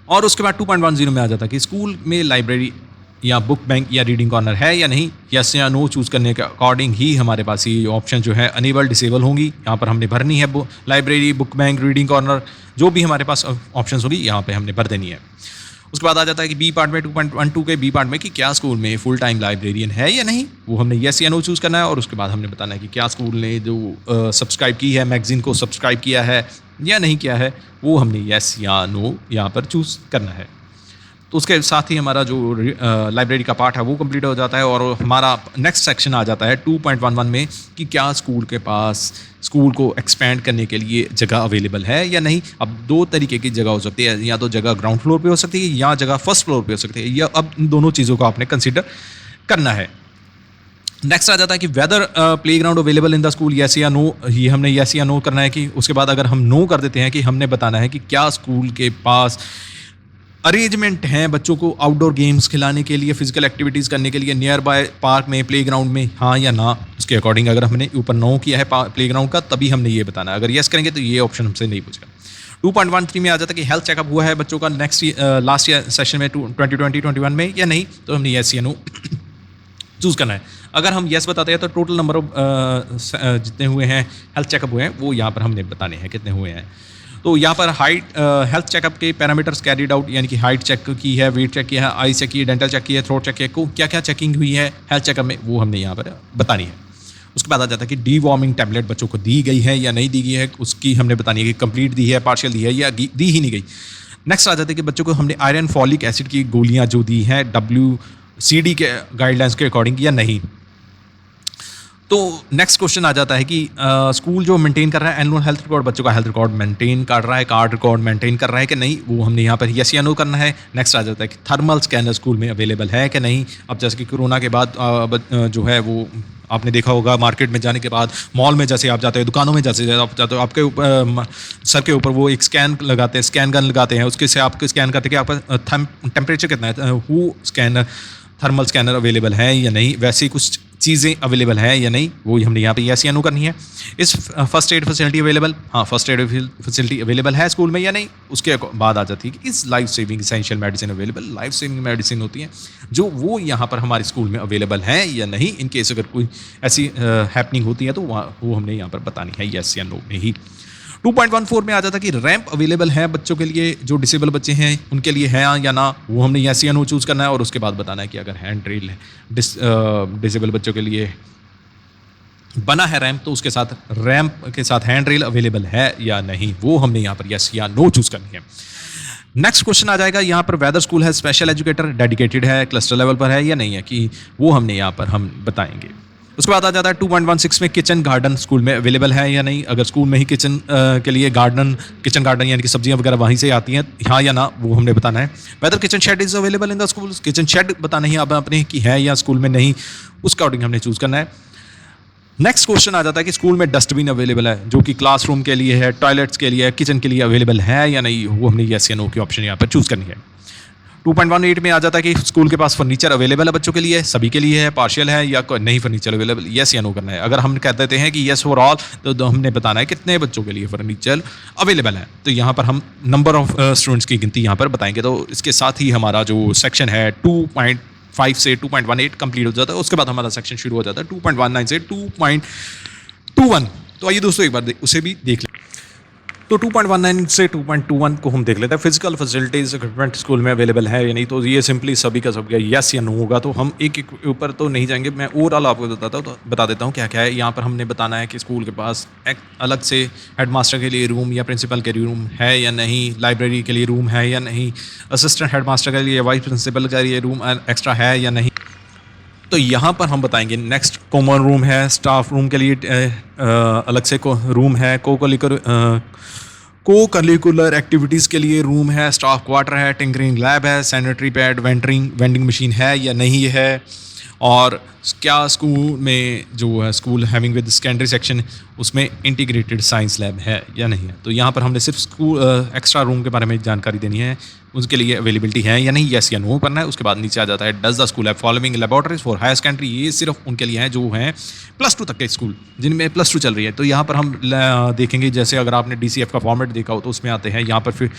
और उसके बाद 2.10 में आ जाता है कि स्कूल में लाइब्रेरी या बुक बैंक या रीडिंग कॉर्नर है या नहीं, यस या नो चूज़ करने के अकॉर्डिंग ही हमारे पास ये ऑप्शन जो है अनेबल डिसेबल होंगी। यहाँ पर हमने भरनी है library, book bank, reading corner, जो भी हमारे पास ऑप्शन होगी यहाँ पे हमने भर देनी है। उसके बाद आ जाता है कि बी पार्ट में 2.12 के बी पार्ट में कि क्या स्कूल में फुल टाइम लाइब्रेरियन है या नहीं, वो हमने यस या नो चूज़ करना है। और उसके बाद हमने बताना है कि क्या स्कूल ने जो सब्सक्राइब की है मैगजीन को सब्सक्राइब किया है या नहीं किया है, वो हमने यस या नो यहाँ पर चूज़ करना है। तो उसके साथ ही हमारा जो लाइब्रेरी का पार्ट है वो कंप्लीट हो जाता है। और हमारा नेक्स्ट सेक्शन आ जाता है 2.11 में कि क्या स्कूल के पास स्कूल को एक्सपेंड करने के लिए जगह अवेलेबल है या नहीं। अब 2 तरीके की जगह हो सकती है, या तो जगह ग्राउंड फ्लोर पे हो सकती है या जगह फर्स्ट फ्लोर पे हो सकती है, या अब इन दोनों चीज़ों को आपने कंसिडर करना है। नेक्स्ट आ जाता है कि whether playground available in the school, yes या नो, ये हमने यस या नो करना है। कि उसके बाद अगर हम नो कर देते हैं कि हमने बताना है कि क्या स्कूल के पास अरेंजमेंट हैं बच्चों को आउटडोर गेम्स खिलाने के लिए, फिजिकल एक्टिविटीज़ करने के लिए नियर बाय पार्क में, प्ले ग्राउंड में, हाँ या ना। उसके अकॉर्डिंग अगर हमने ऊपर नो किया है प्ले ग्राउंड का, तभी हमने ये बताना है। अगर येस करेंगे तो ये ऑप्शन हमसे नहीं पूछेगा। 2.13 में आ जाता है कि हेल्थ चेकअप हुआ है बच्चों का नेक्स्ट लास्ट ईयर सेशन में 2020-21 में या नहीं, तो हमने येस या नो चूज़ करना है। अगर हम येस बताते हैं तो टोटल नंबर ऑफ जितने हुए हैं हेल्थ चेकअप हुए हैं वो यहाँ पर हमने बताने हैं कितने हुए हैं। तो यहाँ पर हाइट हेल्थ चेकअप के पैरामीटर्स कैरिड आउट, यानी कि हाइट चेक की है, वेट चेक किया है, आई चेक की है, डेंटल चेक की है, थ्रोट चेक किया है, क्या क्या चेकिंग हुई है हेल्थ चेकअप में, वो हमने यहाँ पर बतानी है। उसके बाद आ जाता है कि डी वॉर्मिंग टैबलेट बच्चों को दी गई है या नहीं दी गई है, उसकी हमने बतानी है कि कंप्लीट दी है, पार्शियल दी है या दी ही नहीं गई। नेक्स्ट आ जाता है कि बच्चों को हमने आयरन फॉलिक एसिड की गोलियाँ जो दी हैं WCD के गाइडलाइंस के अकॉर्डिंग या नहीं। तो नेक्स्ट क्वेश्चन आ जाता है कि स्कूल जो मेंटेन कर रहा है एनुअल हेल्थ रिकॉर्ड, बच्चों का हेल्थ रिकॉर्ड मेंटेन कर रहा है, कार्ड रिकॉर्ड मेंटेन कर रहा है कि नहीं, वो हमने यहाँ पर यस या नो करना है। नेक्स्ट आ जाता है कि थर्मल स्कैनर स्कूल में अवेलेबल है कि नहीं। अब जैसे कि कोरोना के बाद जो है वो आपने देखा होगा, मार्केट में जाने के बाद, मॉल में जैसे आप जाते हो, दुकानों में जैसे आप जाते हो, आपके ऊपर सर के ऊपर वो एक स्कैन लगाते हैं, स्कैन गन लगाते हैं, उसके से आपको स्कैन करते हैं कि आपका टेम्परेचर कितना है, वो स्कैनर थर्मल स्कैनर अवेलेबल है या नहीं, वैसी कुछ चीज़ें अवेलेबल है या नहीं, वो हमने यहाँ पे यस या नो करनी है। इस फर्स्ट एड फैसिलिटी अवेलेबल, हाँ फर्स्ट एड फैसिलिटी अवेलेबल है स्कूल में या नहीं। उसके बाद आ जाती है कि इस life saving essential medicine available, life saving medicine होती हैं जो वो यहाँ पर हमारे स्कूल में अवेलेबल है या नहीं। इन केस अगर कोई ऐसी हैपनिंग होती है तो वो हमने यहाँ पर बतानी है यस या नो में ही। 2.14 में आ जाता कि रैंप अवेलेबल है बच्चों के लिए, जो डिसेबल बच्चे हैं उनके लिए है या ना, वो हमने यस या नो चूज़ करना है। और उसके बाद बताना है कि अगर हैंड रेल है डिसेबल बच्चों के लिए बना है रैंप, तो उसके साथ रैंप के साथ हैंड रेल अवेलेबल है या नहीं, वो हमने यहाँ पर यस या नो चूज़ करनी है। नेक्स्ट क्वेश्चन आ जाएगा यहाँ पर, वेदर स्कूल है स्पेशल एजुकेटर डेडिकेटेड है, क्लस्टर लेवल पर है या नहीं है, कि वो हमने यहाँ पर हम बताएंगे। उसके बाद आ जाता है 2.16 में किचन गार्डन स्कूल में अवेलेबल है या नहीं। अगर स्कूल में ही किचन के लिए किचन गार्डन यानी कि सब्जियां वगैरह वहीं से आती हैं, हाँ या ना, वो हमने बताना है। Whether kitchen shed is available in the school, kitchen shed बताना ही आप अपने कि है या स्कूल में नहीं, उसका अकॉर्डिंग हमने चूज़ करना है। नेक्स्ट क्वेश्चन आ जाता है कि स्कूल में डस्टबिन अवेलेबल है, जो कि क्लासरूम के लिए है, टॉयलेट्स के लिए, किचन के लिए अवेलेबल है या नहीं, वो हमने यस या नो की ऑप्शन यहाँ पर चूज़ करनी है। 2.18 में आ जाता है कि स्कूल के पास फर्नीचर अवेलेबल है बच्चों के लिए, सभी के लिए है, पार्शियल है या नहीं फर्नीचर अवेलेबल, यस या नो करना है। अगर हम कह देते हैं कि यस फॉर ऑल, तो हमने बताना है कितने बच्चों के लिए फर्नीचर अवेलेबल है। तो यहाँ पर हम नंबर ऑफ स्टूडेंट्स की गिनती यहाँ पर बताएंगे। तो इसके साथ ही हमारा जो सेक्शन है 2.5 से 2.18 कंप्लीट हो जाता है। उसके बाद हमारा सेक्शन शुरू हो जाता है 2.19 से 2.21। तो आइए दोस्तों एक बार उसे भी देख लें। तो 2.19 से 2.21 को हम देख लेते हैं। फिजिकल फैसिलिटीज़ इक्विपमेंट स्कूल में अवेलेबल है या नहीं, तो ये सिंपली सभी का सब यस या नो होगा। तो हम एक ऊपर तो नहीं जाएंगे, मैं ओवरऑल आपको बता देता हूँ क्या क्या है। यहाँ पर हमने बताना है कि स्कूल के पास एक अलग से हेडमास्टर के लिए रूम या प्रिंसिपल के लिए रूम है या नहीं, लाइब्रेरी के लिए रूम है या नहीं, असिस्टेंट हेडमास्टर के लिए, वाइस प्रिंसिपल के लिए रूम एक्स्ट्रा है या नहीं। तो यहाँ पर हम बताएंगे। नेक्स्ट कॉमन रूम है, स्टाफ रूम के लिए अलग से रूम है, को करिकुलर एक्टिविटीज़ के लिए रूम है, स्टाफ क्वार्टर है, टिंकरिंग लैब है, सैनिटरी पैड, वेंडिंग मशीन है या नहीं है। और क्या स्कूल में जो है school having with secondary section, उसमें इंटीग्रेटेड साइंस लैब है या नहीं है। तो यहाँ पर हमने सिर्फ स्कूल एक्स्ट्रा रूम के बारे में जानकारी देनी है, उसके लिए अवेलेबिलिटी है या नहीं, यस या नो करना है। उसके बाद नीचे आ जाता है does the school have following laboratories for higher secondary, ये सिर्फ उनके लिए हैं जो हैं +2 तक के स्कूल, जिनमें +2 चल रही है। तो यहाँ पर हम देखेंगे, जैसे अगर आपने DCF का फॉर्मेट देखा हो तो उसमें आते हैं यहाँ पर फिर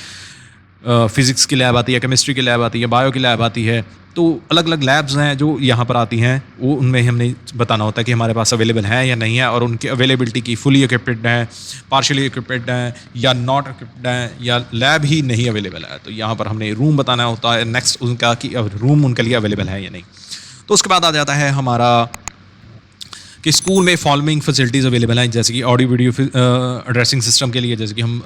फिज़िक्स की लैब आती है, केमिस्ट्री की लैब आती है, बायो की लैब आती है। तो अलग अलग लैब्स हैं जो यहाँ पर आती हैं, वो उनमें हमने बताना होता है कि हमारे पास अवेलेबल है या नहीं है, और उनकी अवेलेबिलिटी की फुली इक्विप्ड है, पार्शियली इक्विप्ड है या नॉट इक्विप्ड है, या लैब ही नहीं अवेलेबल है। तो यहाँ पर हमने रूम बताना होता है नेक्स्ट उनका कि रूम उनके लिए अवेलेबल है या नहीं। तो उसके बाद आ जाता है हमारा कि स्कूल में फॉलोइंग फैसिलिटीज़ अवेलेबल हैं, जैसे कि ऑडियो वीडियो एड्रेसिंग सिस्टम के लिए, जैसे कि हम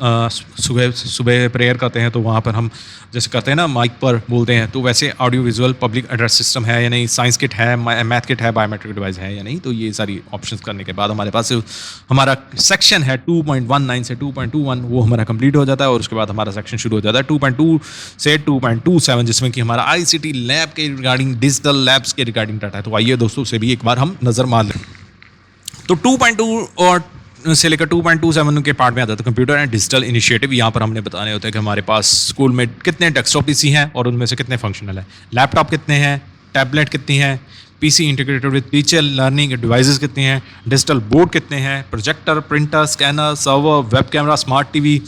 सुबह प्रेयर करते हैं तो वहाँ पर हम जैसे करते हैं ना, माइक पर बोलते हैं, तो वैसे audio visual public address system है या नहीं, साइंस किट है, मैथ किट है, बायोमेट्रिक डिवाइस है या नहीं। तो ये सारी ऑप्शंस करने के बाद हमारे पास हमारा सेक्शन है 2.19 से 2.21, वो हमारा कंप्लीट हो जाता है। और उसके बाद हमारा सेक्शन शुरू हो जाता है 2.2 से 2.27, जिसमें कि हमारा ICT लैब के रिगार्डिंग, डिजिटल लैब्स के रिगार्डिंग डाटा है। तो आइए दोस्तों से भी एक बार हम नज़र मार लें। तो 2.2 और से लेकर 2.27 के पार्ट में आता था कंप्यूटर एंड डिजिटल इनिशिएटिव। यहाँ पर हमने बताने होते हैं कि हमारे पास स्कूल में कितने डेस्कटॉप PC हैं और उनमें से कितने फंक्शनल है, लैपटॉप कितने हैं, टैबलेट कितनी हैं, PC integrated with teacher learning devices कितने हैं, डिजिटल बोर्ड कितने हैं, projector, printer, scanner, server, web camera, smart TV,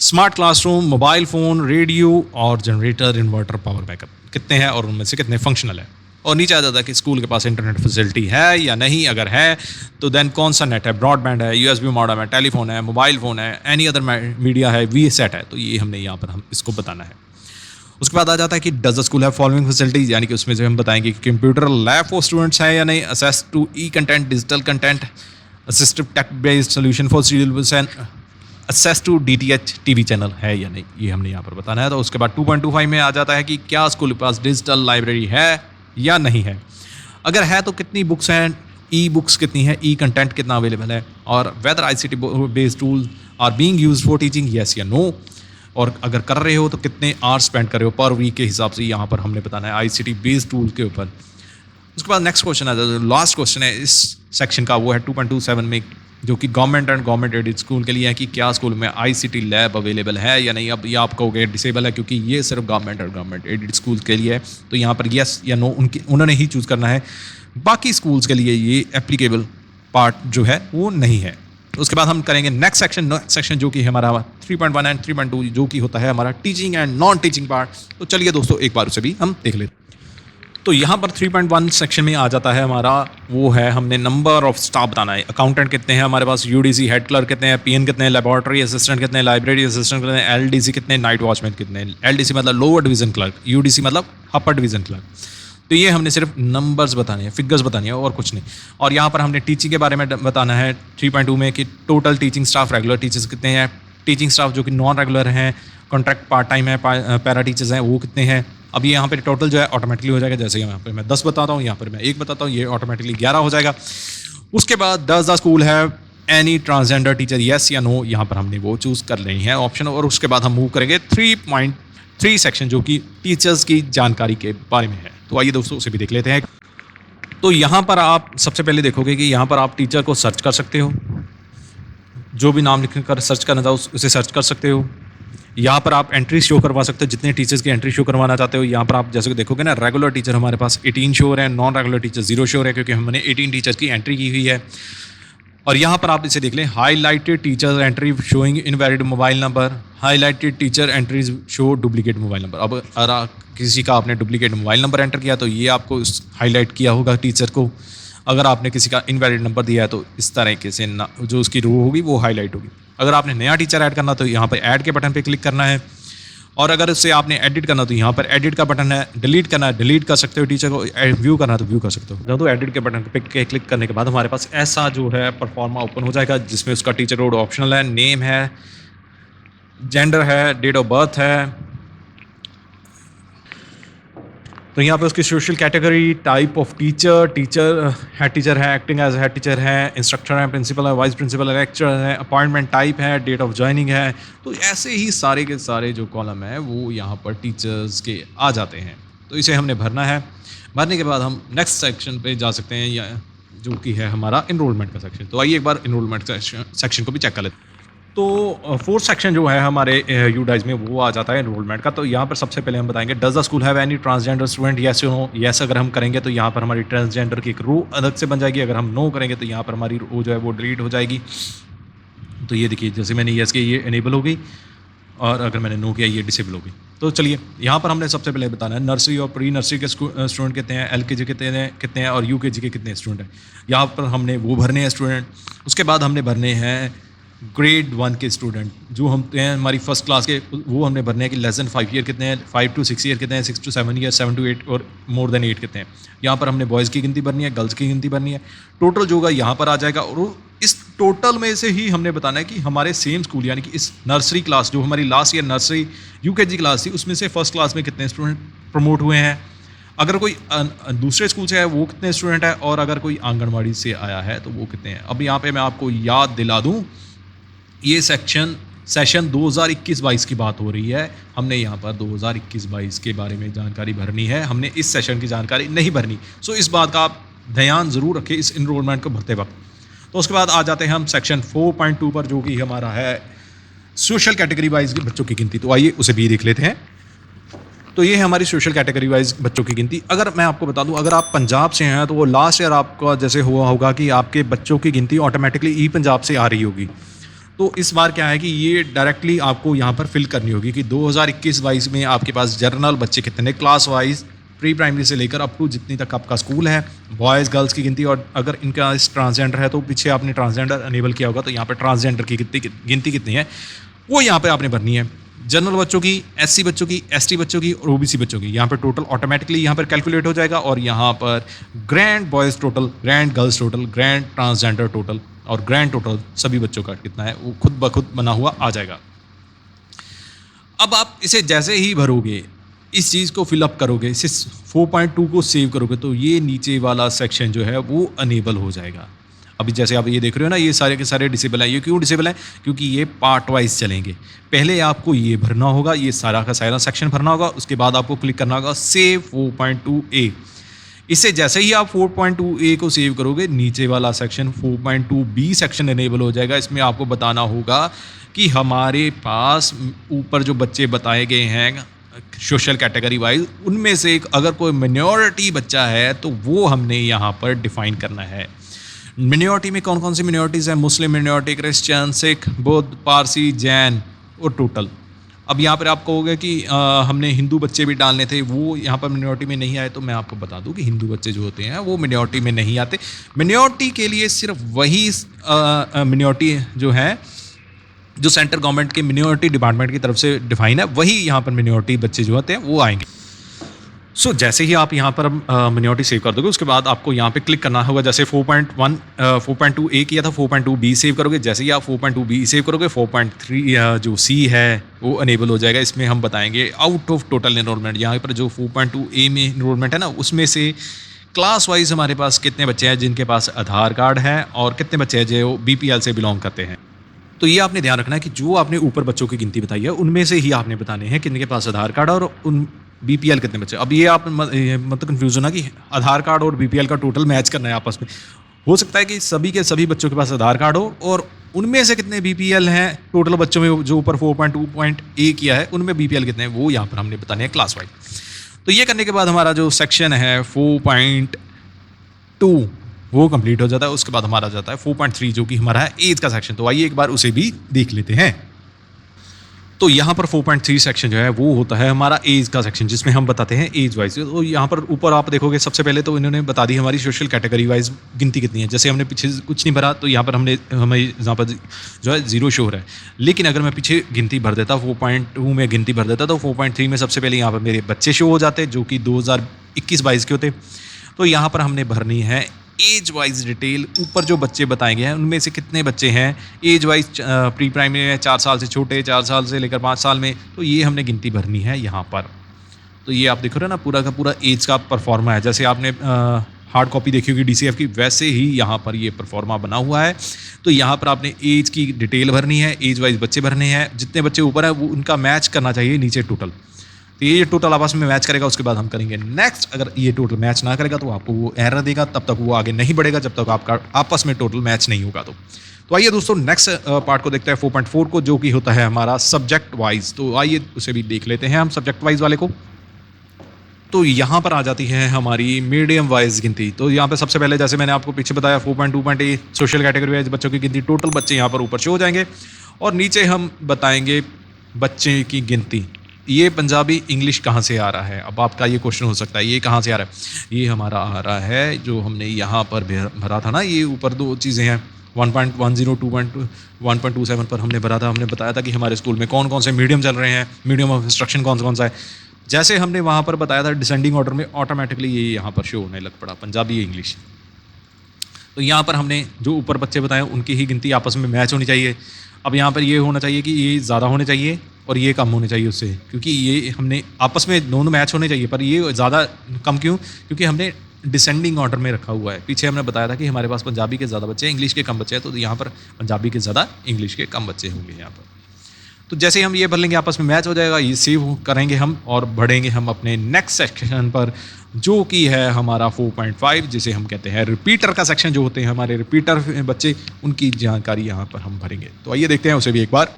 smart classroom, mobile phone, radio और जनरेटर, इन्वर्टर, पावर बैकअप कितने हैं और उनमें से कितने फंक्शनल है। और नीचे आ जाता है कि स्कूल के पास इंटरनेट फैसिलिटी है या नहीं, अगर है तो देन कौन सा नेट है, ब्रॉडबैंड है, यूएसबी मॉडेम है, टेलीफोन है, मोबाइल फ़ोन है, एनी अदर मीडिया है, वी सेट है। तो ये हमने यहाँ पर हम इसको बताना है। उसके बाद आ जाता है कि does the school have following facilities, यानी कि उसमें से हम बताएंगे कि कंप्यूटर लैब फॉर स्टूडेंट्स है या नहीं, access to e content, digital content, assistive tech based solution for students and access to DTH TV channel है या नहीं, ये हमने यहाँ पर बताना है। तो उसके बाद 2.25 में आ जाता है कि क्या स्कूल के पास डिजिटल लाइब्रेरी है या नहीं है, अगर है तो कितनी बुक्स हैं, ई बुक्स कितनी है, ई कंटेंट कितना अवेलेबल है, और whether ICT based tool are being used for teaching, yes या नो, और अगर कर रहे हो तो कितने आवर्स स्पेंड कर रहे हो पर वीक के हिसाब से, यहाँ पर हमने बताना है आईसीटी बेस्ड टूल के ऊपर। उसके बाद नेक्स्ट क्वेश्चन आता है, लास्ट क्वेश्चन है इस सेक्शन का, वो है 2.27 में, जो कि government and government aided school के लिए है कि क्या स्कूल में आईसीटी लैब अवेलेबल है या नहीं। अब ये आप कहोगे डिसेबल है, क्योंकि ये सिर्फ गवर्नमेंट और गवर्नमेंट एडेड स्कूल के लिए है, तो यहाँ पर येस या नो उन्होंने ही चूज़ करना है। बाकी स्कूल्स के लिए ये एप्लीकेबल पार्ट जो है वो नहीं है। उसके बाद हम करेंगे नेक्स्ट सेक्शन जो कि हमारा 3.1 एंड 3.2 जो कि होता है हमारा teaching and non teaching part. तो चलिए दोस्तों एक बार उसे भी हम देख लेते हैं। तो यहाँ पर 3.1 सेक्शन में आ जाता है हमारा, वो है हमने नंबर ऑफ स्टाफ बताना है। अकाउंटेंट कितने हैं हमारे पास, यूडीसी हेड क्लर्क कितने हैं, पीएन कितने हैं, लेबोरेटरी असिस्टेंट कितने हैं, लाइब्रेरी असिस्टेंट कितने हैं, एलडीसी कितने हैं, नाइट वॉचमैन कितने हैं। एलडीसी मतलब लोअर डिवीजन क्लर्क, यूडीसी मतलब अपर डिवीजन क्लर्क। तो ये हमने सिर्फ नंबर्स बताने हैं, फिगर्स बतानी है और कुछ नहीं। और यहाँ पर हमने टीचिंग के बारे में बताना है 3.2 में कि total teaching staff, regular teachers कितने हैं, टीचिंग स्टाफ जो कि नॉन रेगुलर हैं, कॉन्ट्रैक्ट पार्ट टाइम है, पैरा टीचर्स हैं, वो कितने हैं। अब ये यहाँ पे टोटल जो है ऑटोमेटिकली हो जाएगा, जैसे यहाँ पे मैं 10 बताता हूँ, यहाँ पर मैं 1 बताता हूँ, ये ऑटोमेटिकली 11 हो जाएगा। उसके बाद does the school have any transgender teacher, yes या नो, यहाँ पर हमने वो चूज़ कर लेनी है ऑप्शन। और उसके बाद हम मूव करेंगे 3.3 सेक्शन जो कि टीचर्स की जानकारी के बारे में है। तो आइए दोस्तों उसे भी देख लेते हैं। तो यहाँ पर आप सबसे पहले देखोगे कि यहाँ पर आप टीचर को सर्च कर सकते हो, जो भी नाम लिख कर सर्च करना चाहो उसे सर्च कर सकते हो। यहाँ पर आप एंट्री शो करवा सकते हो, जितने टीचर्स की एंट्री शो करवाना चाहते हो। यहाँ पर आप जैसे कि देखोगे ना, रेगुलर टीचर हमारे पास 18 शो है, नॉन रेगुलर टीचर 0 शो है, क्योंकि हमने 18 टीचर्स की एंट्री की हुई है। और यहाँ पर आप इसे देख लें, highlighted teacher entry showing invalid mobile number, highlighted teacher entries show duplicate mobile number. अब अगर किसी का आपने डुप्लीकेट मोबाइल नंबर एंटर किया तो ये आपको हाईलाइट किया होगा टीचर को। अगर आपने किसी का इनवैलिड नंबर दिया है तो इस तरीके से जो उसकी रो होगी वो हाईलाइट होगी। अगर आपने नया टीचर ऐड करना तो यहाँ पर ऐड के बटन पर क्लिक करना है, और अगर उससे आपने एडिट करना तो यहाँ पर एडिट का बटन है, डिलीट करना है डिलीट कर सकते हो, टीचर को व्यू करना तो व्यू कर सकते हो। तो एडिट के बटन पे क्लिक करने के बाद हमारे पास ऐसा जो है परफॉर्मा ओपन हो जाएगा, जिसमें उसका टीचर रोड ऑप्शनल है, नेम है, जेंडर है, डेट ऑफ बर्थ है। तो यहाँ पे उसकी social category, type of teacher, head teacher है, एक्टिंग एज हेड टीचर है, इंस्ट्रक्टर है, प्रिंसिपल है, वाइस प्रिंसिपल है, लेक्चरर है, अपॉइंटमेंट टाइप है, डेट ऑफ ज्वाइनिंग है। तो ऐसे ही सारे के सारे जो कॉलम है वो यहाँ पर टीचर्स के आ जाते हैं। तो इसे हमने भरना है। भरने के बाद हम नेक्स्ट सेक्शन पे जा सकते हैं, या जो कि है हमारा इनरोलमेंट का सेक्शन। तो आइए एक बार इनरोलमेंट सेक्शन को भी चेक कर लेते हैं। तो फोर्थ सेक्शन जो है हमारे यूडाइज में वो आ जाता है एनरोलमेंट का। तो यहाँ पर सबसे पहले हम बताएंगे, does the school have any transgender student, yes या नो। येस अगर हम करेंगे तो यहाँ पर हमारी ट्रांसजेंडर की एक रो अलग से बन जाएगी। अगर हम नो करेंगे तो यहाँ पर हमारी रो जो है वो डिलीट हो जाएगी। तो ये देखिए, जैसे मैंने येस की ये इनेबल हो गई, और अगर मैंने नो किया ये डिसेबल हो गई। तो चलिए यहाँ पर हमने सबसे पहले बताना है नर्सरी और प्री नर्सरी के स्टूडेंट कितने हैं, LKG कितने हैं, और UKG के कितने स्टूडेंट हैं। यहाँ पर हमने वो भरने हैं स्टूडेंट। उसके बाद हमने भरने हैं ग्रेड 1 के स्टूडेंट जो हम हैं हमारी फर्स्ट क्लास के, वो हमने भरने हैं कि लेस देन 5 ईयर कितने हैं, 5 to 6 ईयर कितने हैं, 6 to 7 ईयर, 7 to 8 और मोर देन 8 कितने हैं। यहाँ पर हमने बॉयज़ की गिनती भरनी है, गर्ल्स की गिनती भरनी है। टोटल जो होगा यहाँ पर आ जाएगा, और इस टोटल में से ही हमने बताना है कि हमारे सेम स्कूल यानी कि इस नर्सरी क्लास जो हमारी last year nursery UKG class थी उसमें से फर्स्ट क्लास में कितने स्टूडेंट प्रमोट हुए हैं। अगर कोई दूसरे स्कूल से है वो कितने स्टूडेंट है, और अगर कोई आंगनवाड़ी से आया है तो वो कितने हैं। अब यहाँ पे मैं आपको याद दिला दूँ, ये सेशन 2021-22 की बात हो रही है। हमने यहाँ पर 2021-22 के बारे में जानकारी भरनी है, हमने इस सेशन की जानकारी नहीं भरनी। सो इस बात का आप ध्यान ज़रूर रखें इस इनरोलमेंट को भरते वक्त। तो उसके बाद आ जाते हैं हम सेक्शन 4.2 पर, जो कि हमारा है सोशल कैटेगरी वाइज बच्चों की गिनती। तो आइए उसे भी देख लेते हैं। तो ये है हमारी सोशल कैटेगरी वाइज बच्चों की गिनती। अगर मैं आपको बता दूं, अगर आप पंजाब से हैं तो वो लास्ट ईयर आपका जैसे हुआ होगा कि आपके बच्चों की गिनती ऑटोमेटिकली ई पंजाब से आ रही होगी। तो इस बार क्या है कि ये डायरेक्टली आपको यहाँ पर फिल करनी होगी कि 2021-22 में आपके पास जर्नल बच्चे कितने, क्लास वाइज प्री प्राइमरी से लेकर अप टू जितनी तक आपका स्कूल है, बॉयज़ गर्ल्स की गिनती, और अगर इनका इस ट्रांसजेंडर है तो पीछे आपने ट्रांसजेंडर अनेबल किया होगा, तो यहाँ पर ट्रांसजेंडर की गिनती कितनी है वो यहाँ पे आपने भरनी है। जनरल बच्चों की, एससी बच्चों की, एसटी बच्चों की और ओबीसी बच्चों की यहाँ पर टोटल ऑटोमेटिकली यहाँ पर कैलकुलेट हो जाएगा, और यहाँ पर grand boys total, grand girls total, grand transgender total और ग्रैंड टोटल सभी बच्चों का कितना है वो खुद ब खुद बना हुआ आ जाएगा। अब आप इसे जैसे ही भरोगे, इस चीज़ को फिलअप करोगे, इसे 4.2 को सेव करोगे, तो ये नीचे वाला सेक्शन जो है वो अनेबल हो जाएगा। अभी जैसे आप ये देख रहे हो ना, ये सारे के सारे डिसेबल हैं। ये क्यों डिसेबल हैं? क्योंकि ये पार्ट वाइज चलेंगे। पहले आपको ये भरना होगा, ये सारा का सारा सेक्शन भरना होगा, उसके बाद आपको क्लिक करना होगा सेव 4.2a। इससे जैसे ही आप 4.2a को सेव करोगे, नीचे वाला सेक्शन 4.2b सेक्शन इनेबल हो जाएगा। इसमें आपको बताना होगा कि हमारे पास ऊपर जो बच्चे बताए गए हैं सोशल कैटेगरी वाइज, उनमें से एक अगर कोई मिनॉरिटी बच्चा है तो वो हमने यहाँ पर डिफाइन करना है। मिनॉरिटी में कौन कौन सी मिनॉरिटीज़ हैं? मुस्लिम मिनॉरिटी, क्रिश्चियन, सिख, बौद्ध, पारसी, जैन और टोटल। अब यहाँ पर आप कहोगे कि हमने हिंदू बच्चे भी डालने थे, वो यहाँ पर मिनॉरिटी में नहीं आए, तो मैं आपको बता दूँ कि हिंदू बच्चे जो होते हैं वो मिनॉरिटी में नहीं आते। मिनॉरिटी के लिए सिर्फ वही मिनॉरिटी जो है, जो सेंट्रल गवर्नमेंट के मिनॉरिटी डिपार्टमेंट की तरफ से डिफाइन है, वही यहाँ पर मिनॉरिटी बच्चे जो होते हैं वो आएंगे। सो जैसे ही आप यहाँ पर मिनॉरिटी सेव कर दोगे, उसके बाद आपको यहाँ पे क्लिक करना होगा। जैसे 4.2a किया था, 4.2b सेव करोगे। जैसे ही आप 4.2b सेव करोगे, 4.3 जो c है वो अनेबल हो जाएगा। इसमें हम बताएंगे आउट ऑफ टोटल एनरोलमेंट, यहाँ पर जो 4.2a में एनरोलमेंट है ना, उसमें से क्लास वाइज हमारे पास कितने बच्चे हैं जिनके पास आधार कार्ड है, और कितने बच्चे हैं जो BPL से बिलोंग करते हैं। तो ये आपने ध्यान रखना है कि जो आपने ऊपर बच्चों की गिनती बताई है, उनमें से ही आपने बताने हैं किनके पास आधार कार्ड और उन BPL कितने बच्चे। अब ये आप मतलब कन्फ्यूज़न है कि आधार कार्ड और BPL का टोटल मैच करना है आपस में। हो सकता है कि सभी के सभी बच्चों के पास आधार कार्ड हो, और उनमें से कितने BPL हैं टोटल बच्चों में जो ऊपर 4.2.a किया है, उनमें BPL कितने हैं वो यहाँ पर हमने बताने हैं क्लास वाइज। तो ये करने के बाद हमारा जो सेक्शन है 4.2 वो कंप्लीट हो जाता है। उसके बाद हमारा जाता है 4.3 जो कि हमारा है एज का सेक्शन। तो आइए एक बार उसे भी देख लेते हैं। तो यहाँ पर 4.3 सेक्शन जो है वो होता है हमारा एज का सेक्शन, जिसमें हम बताते हैं एज वाइज। तो यहाँ पर ऊपर आप देखोगे, सबसे पहले तो इन्होंने बता दी हमारी सोशल कैटेगरी वाइज गिनती कितनी है। जैसे हमने पीछे कुछ नहीं भरा, तो यहाँ पर हमें यहाँ पर जो है 0 शो हो रहा है। लेकिन अगर मैं पीछे गिनती भर देता, 4.2 में गिनती भर देता, तो 4.3 में सबसे पहले यहाँ पर मेरे बच्चे शो हो जाते, जो कि 2021-22 के होते। तो यहाँ पर हमने भरनी है एज वाइज डिटेल। ऊपर जो बच्चे बताए गए हैं उनमें से कितने बच्चे हैं एज वाइज प्री प्राइमरी में, 4 साल से छोटे, 4 साल से लेकर 5 साल में, तो ये हमने गिनती भरनी है यहाँ पर। तो ये आप देख रहे हो ना, पूरा का पूरा एज का परफॉर्मा है। जैसे आपने हार्ड कॉपी देखी होगी DCF की, वैसे ही यहाँ पर ये परफॉर्मा बना हुआ है। तो यहाँ पर आपने एज की डिटेल भरनी है, एज वाइज बच्चे भरने हैं, जितने बच्चे ऊपर है वो उनका मैच करना चाहिए नीचे टोटल। तो ये टोटल आपस में मैच करेगा, उसके बाद हम करेंगे नेक्स्ट। अगर ये टोटल मैच ना करेगा तो आपको वो एरर देगा, तब तक वो आगे नहीं बढ़ेगा जब तक आपका आपस में टोटल मैच नहीं होगा। तो आइए दोस्तों नेक्स्ट पार्ट को देखते हैं 4.4 को, जो कि होता है हमारा सब्जेक्ट वाइज। तो आइए उसे भी देख लेते हैं हम सब्जेक्ट वाइज वाले को। तो यहाँ पर आ जाती है हमारी मीडियम वाइज गिनती। तो यहाँ पे सबसे पहले जैसे मैंने आपको पीछे बताया 4.2.a सोशल कैटेगरी वाइज बच्चों की गिनती, टोटल बच्चे यहाँ पर ऊपर शो हो जाएंगे, और नीचे हम बताएंगे बच्चे की गिनती। ये पंजाबी इंग्लिश कहाँ से आ रहा है? अब आपका ये क्वेश्चन हो सकता है, ये कहाँ से आ रहा है? ये हमारा आ रहा है जो हमने यहाँ पर भरा था ना, ये ऊपर 2 चीज़ें हैं 1.10, 1.27 पर हमने भरा था। हमने बताया था कि हमारे स्कूल में कौन कौन से मीडियम चल रहे हैं, मीडियम ऑफ इंस्ट्रक्शन कौन कौन सा है। जैसे हमने वहाँ पर बताया था डिसेंडिंग ऑर्डर में, ऑटोमेटिकली ये यहाँ पर शो होने लग पड़ा पंजाबी इंग्लिश। तो यहाँ पर हमने जो ऊपर बच्चे बताए उनकी ही गिनती आपस में मैच होनी चाहिए। अब यहाँ पर ये होना चाहिए कि ये ज़्यादा होने चाहिए और ये कम होने चाहिए उससे, क्योंकि ये हमने आपस में दोनों मैच होने चाहिए, पर ये ज़्यादा कम क्यों? क्योंकि हमने डिसेंडिंग ऑर्डर में रखा हुआ है। पीछे हमने बताया था कि हमारे पास पंजाबी के ज़्यादा बच्चे हैं, इंग्लिश के कम बच्चे हैं, तो यहाँ पर पंजाबी के ज़्यादा, इंग्लिश के कम बच्चे होंगे यहाँ पर। तो जैसे हम ये भर लेंगे आपस में मैच हो जाएगा, ये सेव करेंगे हम और बढ़ेंगे हम अपने नेक्स्ट सेक्शन पर, जो कि है हमारा 4.5, जिसे हम कहते हैं रिपीटर का सेक्शन। जो होते हैं हमारे रिपीटर बच्चे, उनकी जानकारी यहाँ पर हम भरेंगे। तो आइए देखते हैं उसे भी एक बार।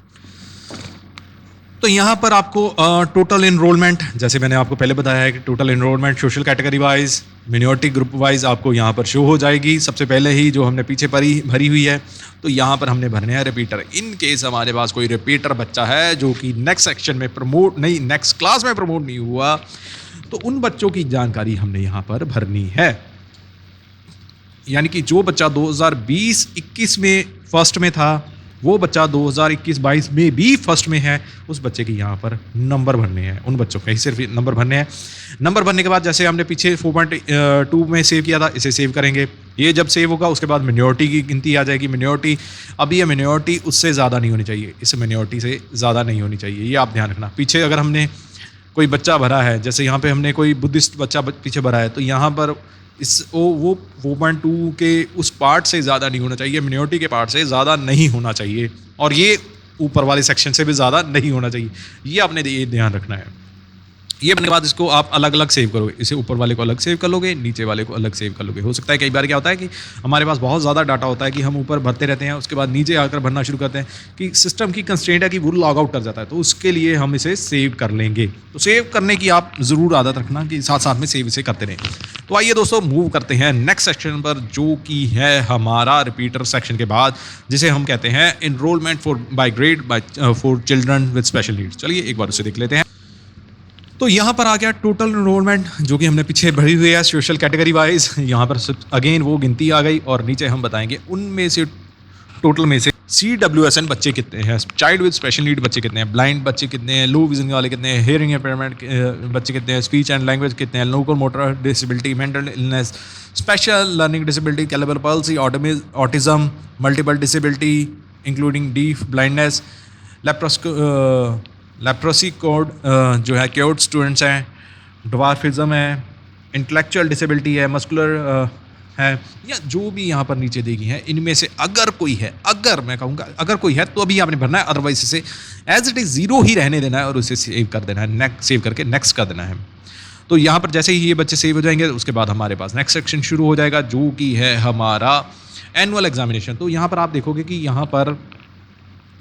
तो यहाँ पर आपको टोटल एनरोलमेंट, जैसे मैंने आपको पहले बताया है कि total enrolment social category wise, minority group wise आपको यहाँ पर शो हो जाएगी। सबसे पहले ही जो हमने पीछे भरी हुई है, तो यहाँ पर हमने भरने हैं रिपीटर। इन केस हमारे पास कोई रिपीटर बच्चा है जो कि नेक्स्ट सेक्शन में नेक्स्ट क्लास में प्रमोट नहीं हुआ, तो उन बच्चों की जानकारी हमने यहाँ पर भरनी है। यानी कि जो बच्चा 2020-21 में फर्स्ट में था, वो बच्चा 2021-22 में भी फर्स्ट में है, उस बच्चे के यहाँ पर नंबर भरने हैं। उन बच्चों के ही सिर्फ नंबर भरने हैं। नंबर भरने के बाद जैसे हमने पीछे 4.2 में सेव किया था, इसे सेव करेंगे। ये जब सेव होगा उसके बाद मिनॉरिटी की गिनती आ जाएगी। मिनॉरिटी, अब ये मिनॉरिटी उससे ज़्यादा नहीं होनी चाहिए, इस मिनॉरिटी से ज़्यादा नहीं होनी चाहिए, ये आप ध्यान रखना। पीछे अगर हमने कोई बच्चा भरा है, जैसे यहाँ पे हमने कोई बुद्धिस्ट बच्चा पीछे भरा है, तो यहाँ पर इस वो 4.2 के उस पार्ट से ज़्यादा नहीं होना चाहिए, मिनॉरिटी के पार्ट से ज़्यादा नहीं होना चाहिए, और ये ऊपर वाले सेक्शन से भी ज़्यादा नहीं होना चाहिए। ये आपने ये ध्यान रखना है। ये बनने के बाद इसको आप अलग अलग सेव करोगे। इसे ऊपर वाले को अलग सेव कर लोगे, नीचे वाले को अलग सेव कर लोगे। हो सकता है कई बार क्या होता है कि हमारे पास बहुत ज़्यादा डाटा होता है कि हम ऊपर भरते रहते हैं, उसके बाद नीचे आकर भरना शुरू करते हैं कि सिस्टम की कंस्ट्रेंट है कि वो लॉग आउट कर जाता है, तो उसके लिए हम इसे सेव कर लेंगे। तो सेव करने की आप ज़रूर आदत रखना कि साथ साथ में सेव इसे करते रहें। तो आइए दोस्तों मूव करते हैं नेक्स्ट सेक्शन पर, जो कि है हमारा रिपीटर सेक्शन के बाद, जिसे हम कहते हैं enrolment for by grade for children with special needs. चलिए एक बार उसे देख लेते हैं। तो यहाँ पर आ गया टोटल इनरोलमेंट, जो कि हमने पीछे भरी हुई है सोशल कैटेगरी वाइज। यहाँ पर अगेन वो गिनती आ गई, और नीचे हम बताएंगे उनमें से टोटल में से CWSN बच्चे कितने हैं, चाइल्ड विद स्पेशल नीड बच्चे कितने हैं, ब्लाइंड बच्चे कितने हैं, लो विजन वाले कितने हैं, हियरिंग इम्पेयरमेंट बच्चे कितने हैं, स्पीच एंड लैंग्वेज कितने हैं, local motor disability, mental illness, special learning disability, calibre palsy, autism, multiple disability including deaf blindness, leprosy code जो है क्योर्ड स्टूडेंट्स हैं, ड्वार्फिज्म है, इंटेलेक्चुअल डिसेबिलिटी है, मस्कुलर है, या जो भी यहाँ पर नीचे दी गई है, इनमें से अगर कोई है, अगर मैं कहूँगा अगर कोई है तो अभी आपने भरना है, अदरवाइज इसे एज इट इज़ 0 ही रहने देना है और उसे सेव कर देना है, सेव करके नेक्स्ट कर देना है। तो यहाँ पर जैसे ही ये बच्चे सेव हो जाएंगे, उसके बाद हमारे पास नेक्स्ट सेक्शन शुरू हो जाएगा, जो कि है हमारा एनुअल एग्जामिनेशन। तो यहाँ पर आप देखोगे कि यहाँ पर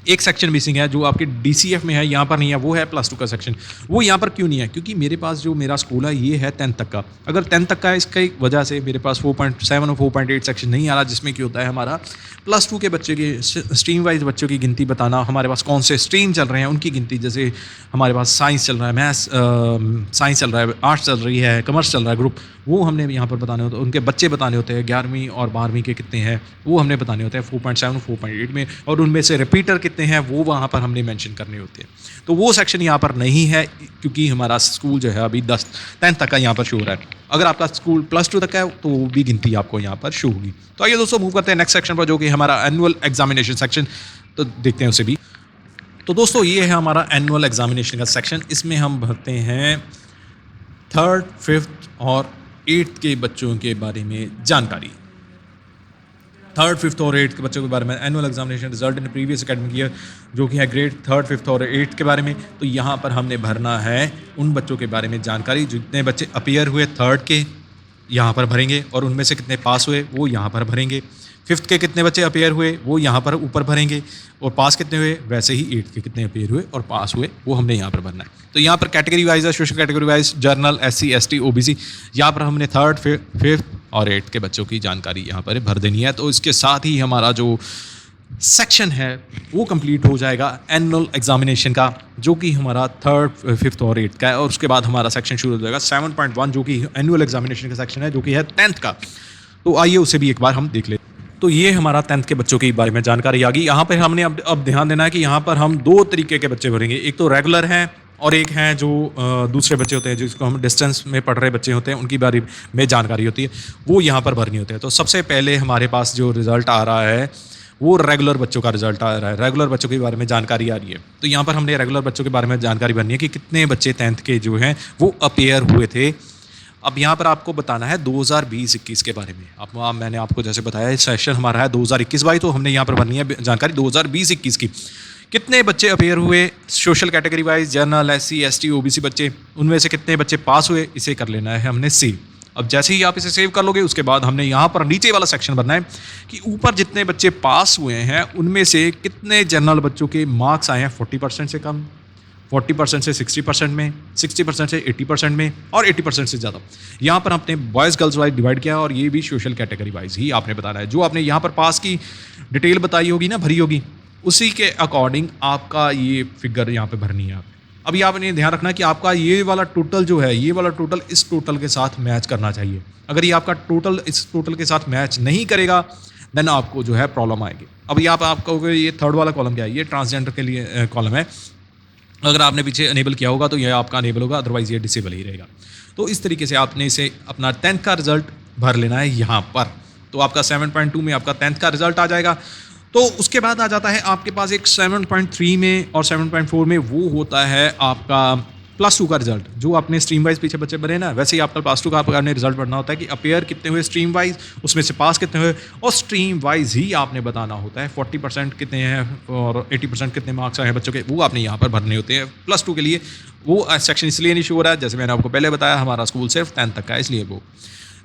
एक सेक्शन मिसिंग है जो आपके DCF में है, यहाँ पर नहीं है, वो है +2 का सेक्शन। वो यहाँ पर क्यों नहीं है? क्योंकि मेरे पास जो मेरा स्कूल है ये है 10th तक का। अगर 10th तक का है, इसकी वजह से मेरे पास 4.7 और 4.8 सेक्शन नहीं आ रहा, जिसमें क्या होता है हमारा +2 के बच्चे के स्ट्रीम वाइज बच्चों की गिनती बताना, हमारे पास कौन से स्ट्रीम चल रहे हैं उनकी गिनती, जैसे हमारे पास साइंस चल रहा है, मैथ्स साइंस चल रहा है, आर्ट्स चल रही है, कॉमर्स चल रहा है ग्रुप, वो हमने यहाँ पर बताने होते हैं। उनके बच्चे बताने होते हैं 11वीं और 12वीं के कितने हैं, वो हमने बताने होते हैं 4.7 4.8 में, और उनमें से रिपीटर कितने हैं वो वहाँ पर हमने मेंशन करने होते हैं। तो वो सेक्शन यहाँ पर नहीं है, क्योंकि हमारा स्कूल जो है अभी 10th तक का यहाँ पर शो हो रहा है। अगर आपका स्कूल +2 तक का है तो वो भी गिनती आपको यहाँ पर शो होगी। तो आइए दोस्तों मूव करते हैं नेक्स्ट सेक्शन पर, जो कि हमारा एनुअल एग्जामिनेशन सेक्शन। तो देखते हैं उसे भी। तो दोस्तों ये है हमारा एनुअल एग्जामिनेशन का सेक्शन। इसमें हम भरते हैं 3rd, 5th और 8th के बच्चों के बारे में जानकारी। 3rd, 5th और 8th के बच्चों के बारे में annual examination result in previous academic year, जो कि है ग्रेड 3rd, 5th और 8th के बारे में। तो यहाँ पर हमने भरना है उन बच्चों के बारे में जानकारी जितने बच्चे अपीयर हुए 3rd के, यहाँ पर भरेंगे, और उनमें से कितने पास हुए वो यहाँ पर भरेंगे। 5th के कितने बच्चे अपीयर हुए वो यहाँ पर ऊपर भरेंगे, और पास कितने हुए, वैसे ही 8th के कितने अपीयर हुए और पास हुए वो हमने यहाँ पर भरना है। तो यहाँ पर कैटेगरी वाइज है, social category wise, journal, SC, ST, OBC, यहाँ पर हमने 3rd, 5th और 8th के बच्चों की जानकारी यहाँ पर भर देनी है। तो इसके साथ ही हमारा जो सेक्शन है वो कंप्लीट हो जाएगा एनुअल एग्जामिनेशन का, जो कि हमारा 3rd, 5th और 8th का है। और उसके बाद हमारा सेक्शन शुरू हो जाएगा 7.1, जो कि एनुअल एग्जामिनेशन का सेक्शन है, जो कि है 10th का। तो आइए उसे भी एक बार हम देख लेते हैं। तो ये हमारा 10th के बच्चों के बारे में जानकारी आ गई। यहाँ पर हमने अब ध्यान देना है कि यहाँ पर हम 2 तरीके के बच्चे भरेंगे, एक तो रेगुलर हैं और एक हैं जो दूसरे बच्चे होते हैं, जिसको हम डिस्टेंस में पढ़ रहे बच्चे होते हैं, उनकी बारे में जानकारी होती है, वो यहाँ पर भरनी होती है। तो सबसे पहले हमारे पास जो रिज़ल्ट आ रहा है वो रेगुलर बच्चों का रिजल्ट आ रहा है, रेगुलर बच्चों के बारे में जानकारी आ रही है। तो यहाँ पर हमने रेगुलर बच्चों के बारे में जानकारी भरनी है कि कितने बच्चे 10th के जो हैं वो अपीयर हुए थे। अब यहाँ पर आपको बताना है 2020-21 के बारे में। मैंने आपको जैसे बताया सेशन हमारा है 2021-22, तो हमने यहाँ पर भरनी है जानकारी 2020-21 की। कितने बच्चे अपीयर हुए social category wise, journal, SC, ST, OBC बच्चे, उनमें से कितने बच्चे पास हुए, इसे कर लेना है हमने सेव। अब जैसे ही आप इसे सेव कर लोगे, उसके बाद हमने यहाँ पर नीचे वाला सेक्शन भरना है कि ऊपर जितने बच्चे पास हुए हैं उनमें से कितने जनरल बच्चों के मार्क्स आए हैं 40% से कम, 40% से 60% में, 60% से 80% में, और 80% से ज़्यादा। यहाँ पर आपने बॉयज़ गर्ल्स वाइज डिवाइड किया, और ये भी सोशल कैटेगरी वाइज ही आपने बताना है। जो आपने यहाँ पर पास की डिटेल बताई होगी ना, भरी होगी, उसी के अकॉर्डिंग आपका ये फिगर यहाँ पे भरनी है। अभी आपने ध्यान रखना है कि आपका ये वाला टोटल जो है, ये वाला टोटल इस टोटल के साथ मैच करना चाहिए। अगर ये आपका टोटल इस टोटल के साथ मैच नहीं करेगा, देन आपको जो है प्रॉब्लम आएगी। अब यहाँ पे आप कहोगे ये थर्ड वाला कॉलम क्या है? ये ट्रांसजेंडर के लिए कॉलम है। अगर आपने पीछे अनेबल किया होगा तो ये आपका अनेबल होगा, अदरवाइज़ ये डिसेबल ही रहेगा। तो इस तरीके से आपने इसे अपना 10th का रिजल्ट भर लेना है यहाँ पर। तो आपका 7.2 में आपका 10th का रिजल्ट आ जाएगा। तो उसके बाद आ जाता है आपके पास एक 7.3 में और 7.4 में, वो होता है आपका +2 का रिजल्ट। जो आपने स्ट्रीम वाइज पीछे बच्चे बने ना, वैसे ही आपका +2 का आपने रिजल्ट पढ़ना होता है कि अपेयर कितने हुए स्ट्रीम वाइज, उसमें से पास कितने हुए, और स्ट्रीम वाइज ही आपने बताना होता है 40% कितने हैं और 80% कितने मार्क्स आए हैं बच्चों के, वो आपने यहाँ पर भरने होते हैं। +2 के लिए वो सेक्शन इसलिए नहीं शो हो रहा है, जैसे मैंने आपको पहले बताया हमारा स्कूल सिर्फ 10th तक का है, इसलिए वो।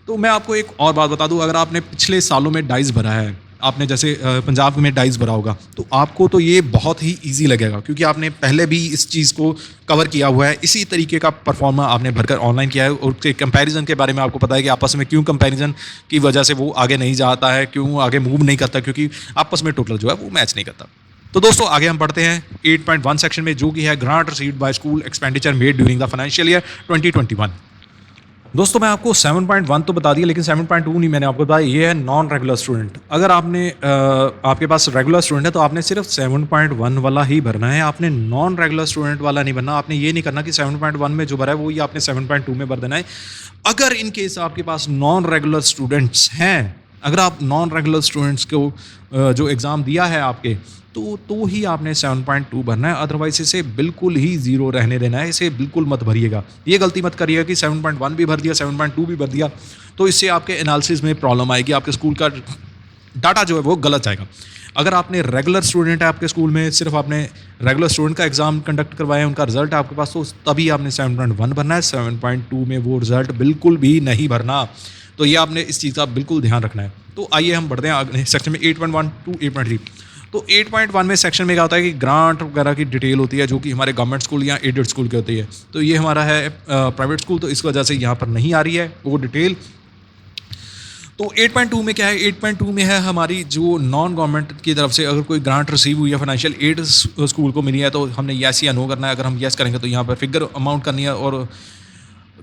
तो मैं आपको एक और बात बता दूं, अगर आपने पिछले सालों में डाइस भरा है, आपने जैसे पंजाब में डाइस भरा होगा, तो आपको तो ये बहुत ही इजी लगेगा, क्योंकि आपने पहले भी इस चीज़ को कवर किया हुआ है। इसी तरीके का परफॉर्मा आपने भरकर ऑनलाइन किया है, और कंपैरिजन के बारे में आपको पता है कि आपस में क्यों कंपैरिजन की वजह से वो आगे नहीं जाता है, क्यों आगे मूव नहीं करता, क्योंकि आपस में टोटल जो है वो मैच नहीं करता। तो दोस्तों आगे हम पढ़ते हैं 8.1 सेक्शन में, जो कि है grant received by school expenditure made during the financial year 2021। दोस्तों मैं आपको 7.1 तो बता दिया, लेकिन 7.2 नहीं मैंने आपको बताया, ये है नॉन रेगुलर स्टूडेंट। अगर आपने आपके पास रेगुलर स्टूडेंट है तो आपने सिर्फ 7.1 वाला ही भरना है, आपने नॉन रेगुलर स्टूडेंट वाला नहीं भरना। आपने ये नहीं करना कि 7.1 में जो भरा है वो ही आपने 7.2 में भर देना है। अगर इन केस आपके पास नॉन रेगुलर स्टूडेंट्स हैं, अगर आप नॉन रेगुलर स्टूडेंट्स को जो एग्ज़ाम दिया है आपके, तो ही आपने 7.2 भरना है, अदरवाइज इसे बिल्कुल ही ज़ीरो रहने देना है, इसे बिल्कुल मत भरिएगा। ये गलती मत करिएगा कि 7.1 भी भर दिया, 7.2 भी भर दिया, तो इससे आपके एनालिसिस में प्रॉब्लम आएगी, आपके स्कूल का डाटा जो है वो गलत जाएगा। अगर आपने रेगुलर स्टूडेंट है आपके स्कूल में, सिर्फ आपने रेगुलर स्टूडेंट का एग्ज़ाम कंडक्ट करवाया है, उनका रिजल्ट है आपके पास, तो तभी आपने 7.1 भरना है। 7.2 में वो रिजल्ट बिल्कुल भी नहीं भरना। तो ये आपने इस चीज़ का बिल्कुल ध्यान रखना है। तो आइए हम बढ़ते हैं अगले सेक्शन में 8.1 टू 8.3। तो 8.1 में सेक्शन में क्या होता है कि ग्रांट वगैरह की डिटेल होती है, जो कि हमारे गवर्नमेंट स्कूल या एडेड स्कूल की होती है। तो ये हमारा है प्राइवेट स्कूल, तो इस वजह से यहाँ पर नहीं आ रही है वो डिटेल। तो 8.2 में क्या है? 8.2 में है हमारी जो नॉन गवर्नमेंट की तरफ से अगर कोई ग्रांट रिसीव हुई है, फाइनेंशियल एड स्कूल को मिली है, तो हमने येस या नो करना है। अगर हम येस करेंगे तो यहाँ पर फिगर अमाउंट करनी है, और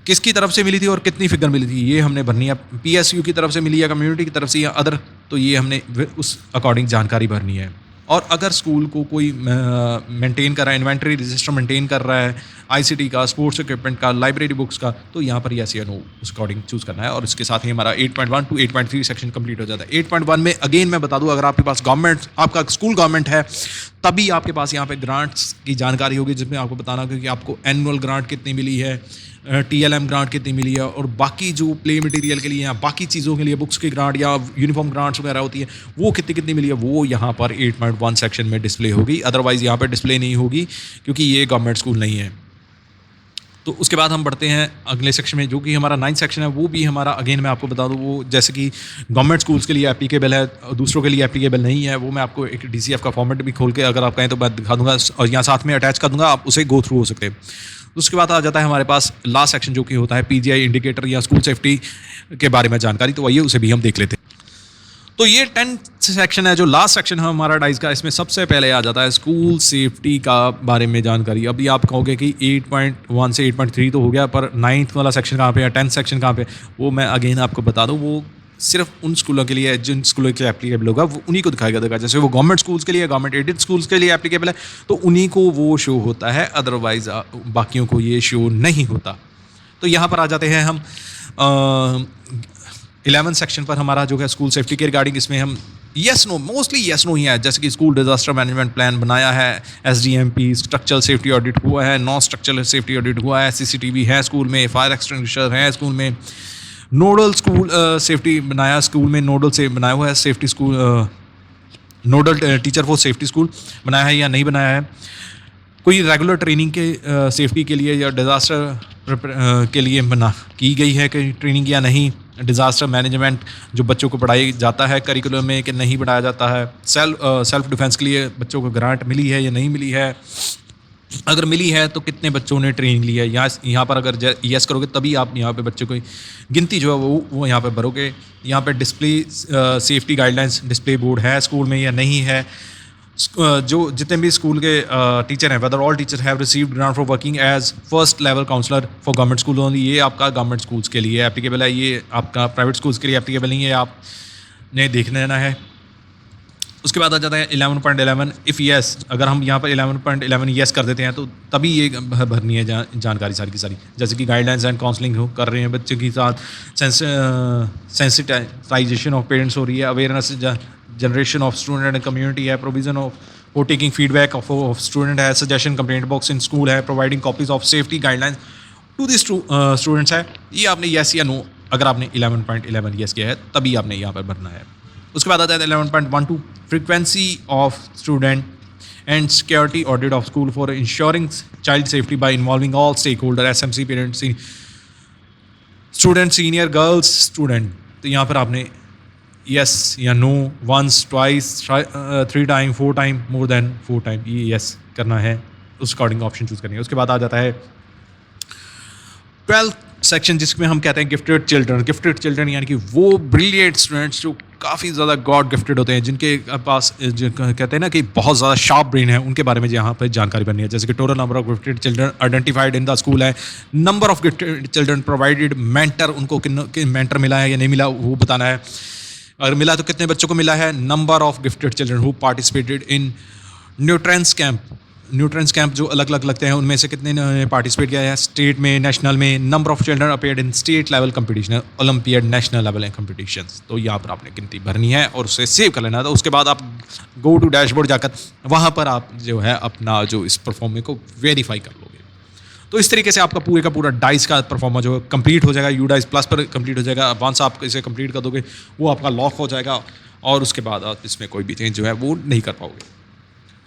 किसकी तरफ से मिली थी और कितनी फिगर मिली थी ये हमने भरनी है। पीएसयू की तरफ से मिली है, कम्युनिटी की तरफ से या अदर, तो ये हमने उस अकॉर्डिंग जानकारी भरनी है। और अगर स्कूल को कोई मेंटेन कर रहा है, इन्वेंटरी रजिस्टर मेंटेन कर रहा है, आईसीटी का, स्पोर्ट्स इक्विपमेंट का, लाइब्रेरी बुक्स का, तो यहाँ पर येस या नो उस अकॉर्डिंग चूज़ करना है। और इसके साथ ही हमारा 8.1 टू 8.3 सेक्शन कंप्लीट हो जाता है। 8.1 में अगेन मैं बता दूँ, अगर आपके पास गवर्नमेंट, आपका स्कूल गवर्नमेंट है, तभी आपके पास यहाँ पे ग्रांट्स की जानकारी होगी, जिसमें आपको बताना कि आपको एनुअल ग्रांट कितनी मिली है, टीएलएम ग्रांट कितनी मिली है, और बाकी जो प्ले मटेरियल के लिए या बाकी चीज़ों के लिए बुक्स की ग्रांट या यूनिफॉर्म ग्रांट्स वगैरह होती है, वो कितनी कितनी मिली है, वो यहाँ पर 8.1 सेक्शन में डिस्प्ले होगी। अदरवाइज़ यहाँ पर डिस्प्ले नहीं होगी, क्योंकि ये गवर्नमेंट स्कूल नहीं है। तो उसके बाद हम बढ़ते हैं अगले सेक्शन में, जो कि हमारा 9th सेक्शन है। वो भी हमारा अगेन मैं आपको बता दूं, वो जैसे कि गवर्नमेंट स्कूल्स के लिए एप्लीकेबल है, दूसरों के लिए एप्लीकेबल नहीं है। वो मैं आपको एक डीसीएफ का फॉर्मेट भी खोल के अगर आप कहें तो मैं दिखा दूंगा, और यहाँ साथ में अटैच कर दूंगा, आप उसे गो थ्रू हो सकते हैं। उसके बाद आ जाता है हमारे पास लास्ट सेक्शन, जो कि होता है पीजीआई इंडिकेटर या स्कूल सेफ्टी के बारे में जानकारी। तो आइए उसे भी हम देख लेते हैं। तो ये 10th सेक्शन है, जो लास्ट सेक्शन है हमारा डाइस का। इसमें सबसे पहले आ जाता है स्कूल सेफ्टी का बारे में जानकारी। अभी आप कहोगे कि 8.1 से 8.3 तो हो गया, पर 9th वाला सेक्शन कहाँ पे है, 10th सेक्शन कहाँ पे, वो मैं अगेन आपको बता दूँ। वो सिर्फ उन स्कूलों के लिए है जिन स्कूलों के लिए एप्लीकेबल होगा, वो उन्हीं को दिखाएगा देगा। जैसे वो गवर्नमेंट स्कूल्स के लिए, गवर्नमेंट एडेड स्कूल्स के लिए एप्लीकेबल है, तो उन्हीं को वो शो होता है, अदरवाइज बाकियों को ये शो नहीं होता। तो यहाँ पर आ जाते हैं हम 11 सेक्शन पर, हमारा जो है स्कूल सेफ्टी के रिगार्डिंग। इसमें हम yes no, mostly yes no ही है, जैसे कि स्कूल डिजास्टर मैनेजमेंट प्लान बनाया है, एसडीएमपी, स्ट्रक्चरल सेफ्टी ऑडिट हुआ है, नॉन स्ट्रक्चरल सेफ्टी ऑडिट हुआ है, सीसीटीवी है स्कूल में, फायर एक्सटिंग्विशर है स्कूल में, नोडल स्कूल सेफ्टी बनाया स्कूल में, नोडल से बनाया हुआ है safety school, nodal teacher for safety school बनाया है या नहीं बनाया है, कोई रेगुलर ट्रेनिंग के सेफ्टी के लिए या डिज़ास्टर के लिए बना की गई है कि ट्रेनिंग या नहीं, डिज़ास्टर मैनेजमेंट जो बच्चों को पढ़ाई जाता है करिकुलम में कि नहीं पढ़ाया जाता है, सेल्फ डिफेंस के लिए बच्चों को ग्रांट मिली है या नहीं मिली है, अगर मिली है तो कितने बच्चों ने ट्रेनिंग ली है। यहाँ पर अगर यस करोगे तभी आप यहाँ पे बच्चों की गिनती जो है वो यहाँ पे भरोगे। यहाँ पे display safety guidelines display board है स्कूल में या नहीं है, जो जितने भी स्कूल के टीचर हैं, whether all teacher have received grant for working as first level counsellor for government school only. ये आपका गवर्नमेंट स्कूल्स के लिए एप्लीकेबल है, ये आपका प्राइवेट स्कूल्स के लिए एप्लीकेबल नहीं है, आपने देख लेना है। उसके बाद आ जाता है 11.11 इफ़ येस। अगर हम यहाँ पर 11.11 येस कर देते हैं तो तभी ये भरनी है जानकारी सारी की सारी, जैसे कि गाइडलाइंस एंड काउंसलिंग कर रहे हैं बच्चों के साथ, सेंसिटाइजेशन ऑफ पेरेंट्स हो रही है, awareness generation of student and community है, provision of for taking feedback of student है, suggestion complaint box in school है, providing copies of safety guidelines to the students है। ये आपने येस या नो, अगर आपने 11.11 येस किया है तभी आपने यहाँ पर भरना है। उसके बाद आता है 11.12 frequency of student and security audit of school for ensuring child safety by involving all stakeholder, SMC, parents, student, senior, girls student. तो यहाँ पर आपने यस या no, once, twice, 3 time, 4 time, more than 4 time, ये yes करना है, उस according option choose करनी है। उसके बाद आ जाता है 12th सेक्शन, जिसमें हम कहते हैं गिफ्टेड चिल्ड्रन। गिफ्टेड चिल्ड्रन यानी कि वो ब्रिलियंट स्टूडेंट्स जो काफ़ी ज़्यादा गॉड गिफ्टेड होते हैं, जिनके पास जो कहते हैं ना कि बहुत ज़्यादा शार्प ब्रेन है, उनके बारे में यहाँ पर जानकारी बननी है। जैसे कि total number of gifted children identified in the school है, number of gifted children provided, mentor, उनको किन मेंटर मिला है या नहीं मिला वो बताना है, अगर मिला तो कितने बच्चों को मिला है, number of gifted children who participated in nutrients camp. Nutrients camp जो अलग अलग लगते हैं उनमें से कितने ने पार्टिसिपेट किया है, स्टेट में, नेशनल में, number of children appeared in state level competition, Olympiad, national level competitions. तो यहाँ पर आपने गिनती भरनी है और उसे सेव कर लेना है। तो उसके बाद आप गो टू डैशबोर्ड जाकर वहाँ पर आप जो है अपना जो इस परफॉर्मेंस को वेरीफाई कर लोगे। तो इस तरीके से आपका पूरे का पूरा डाइस का परफॉर्मा जो कंप्लीट हो जाएगा, यू डाइस प्लस पर कंप्लीट हो जाएगा। वंस आप इसे कंप्लीट कर दोगे वो आपका लॉक हो जाएगा और उसके बाद आप इसमें कोई भी चेंज जो है वो नहीं कर पाओगे।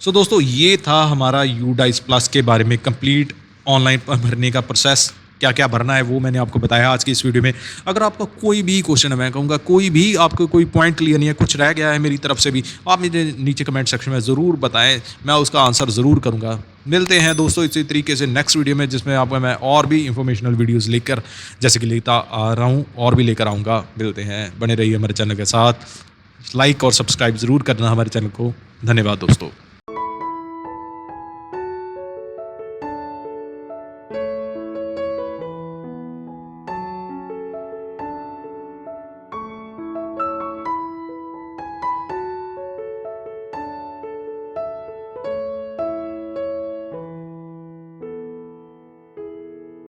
सो दोस्तों, ये था हमारा यू डाइस प्लस के बारे में कंप्लीट ऑनलाइन भरने का प्रोसेस। क्या क्या भरना है वो मैंने आपको बताया आज की इस वीडियो में। अगर आपका कोई भी क्वेश्चन है, मैं कहूँगा कोई भी आपको कोई पॉइंट क्लियर नहीं है, कुछ रह गया है मेरी तरफ से भी, आप मुझे नीचे कमेंट सेक्शन में ज़रूर बताएं, मैं उसका आंसर ज़रूर करूँगा। मिलते हैं दोस्तों इसी तरीके से नेक्स्ट वीडियो में, जिसमें आपको मैं और भी इंफॉर्मेशनल वीडियोज़ लेकर जैसे कि लेता आ रहा हूँ और भी लेकर आऊँगा। मिलते हैं, बने रहिए हमारे चैनल के साथ, लाइक और सब्सक्राइब ज़रूर करना हमारे चैनल को। धन्यवाद दोस्तों।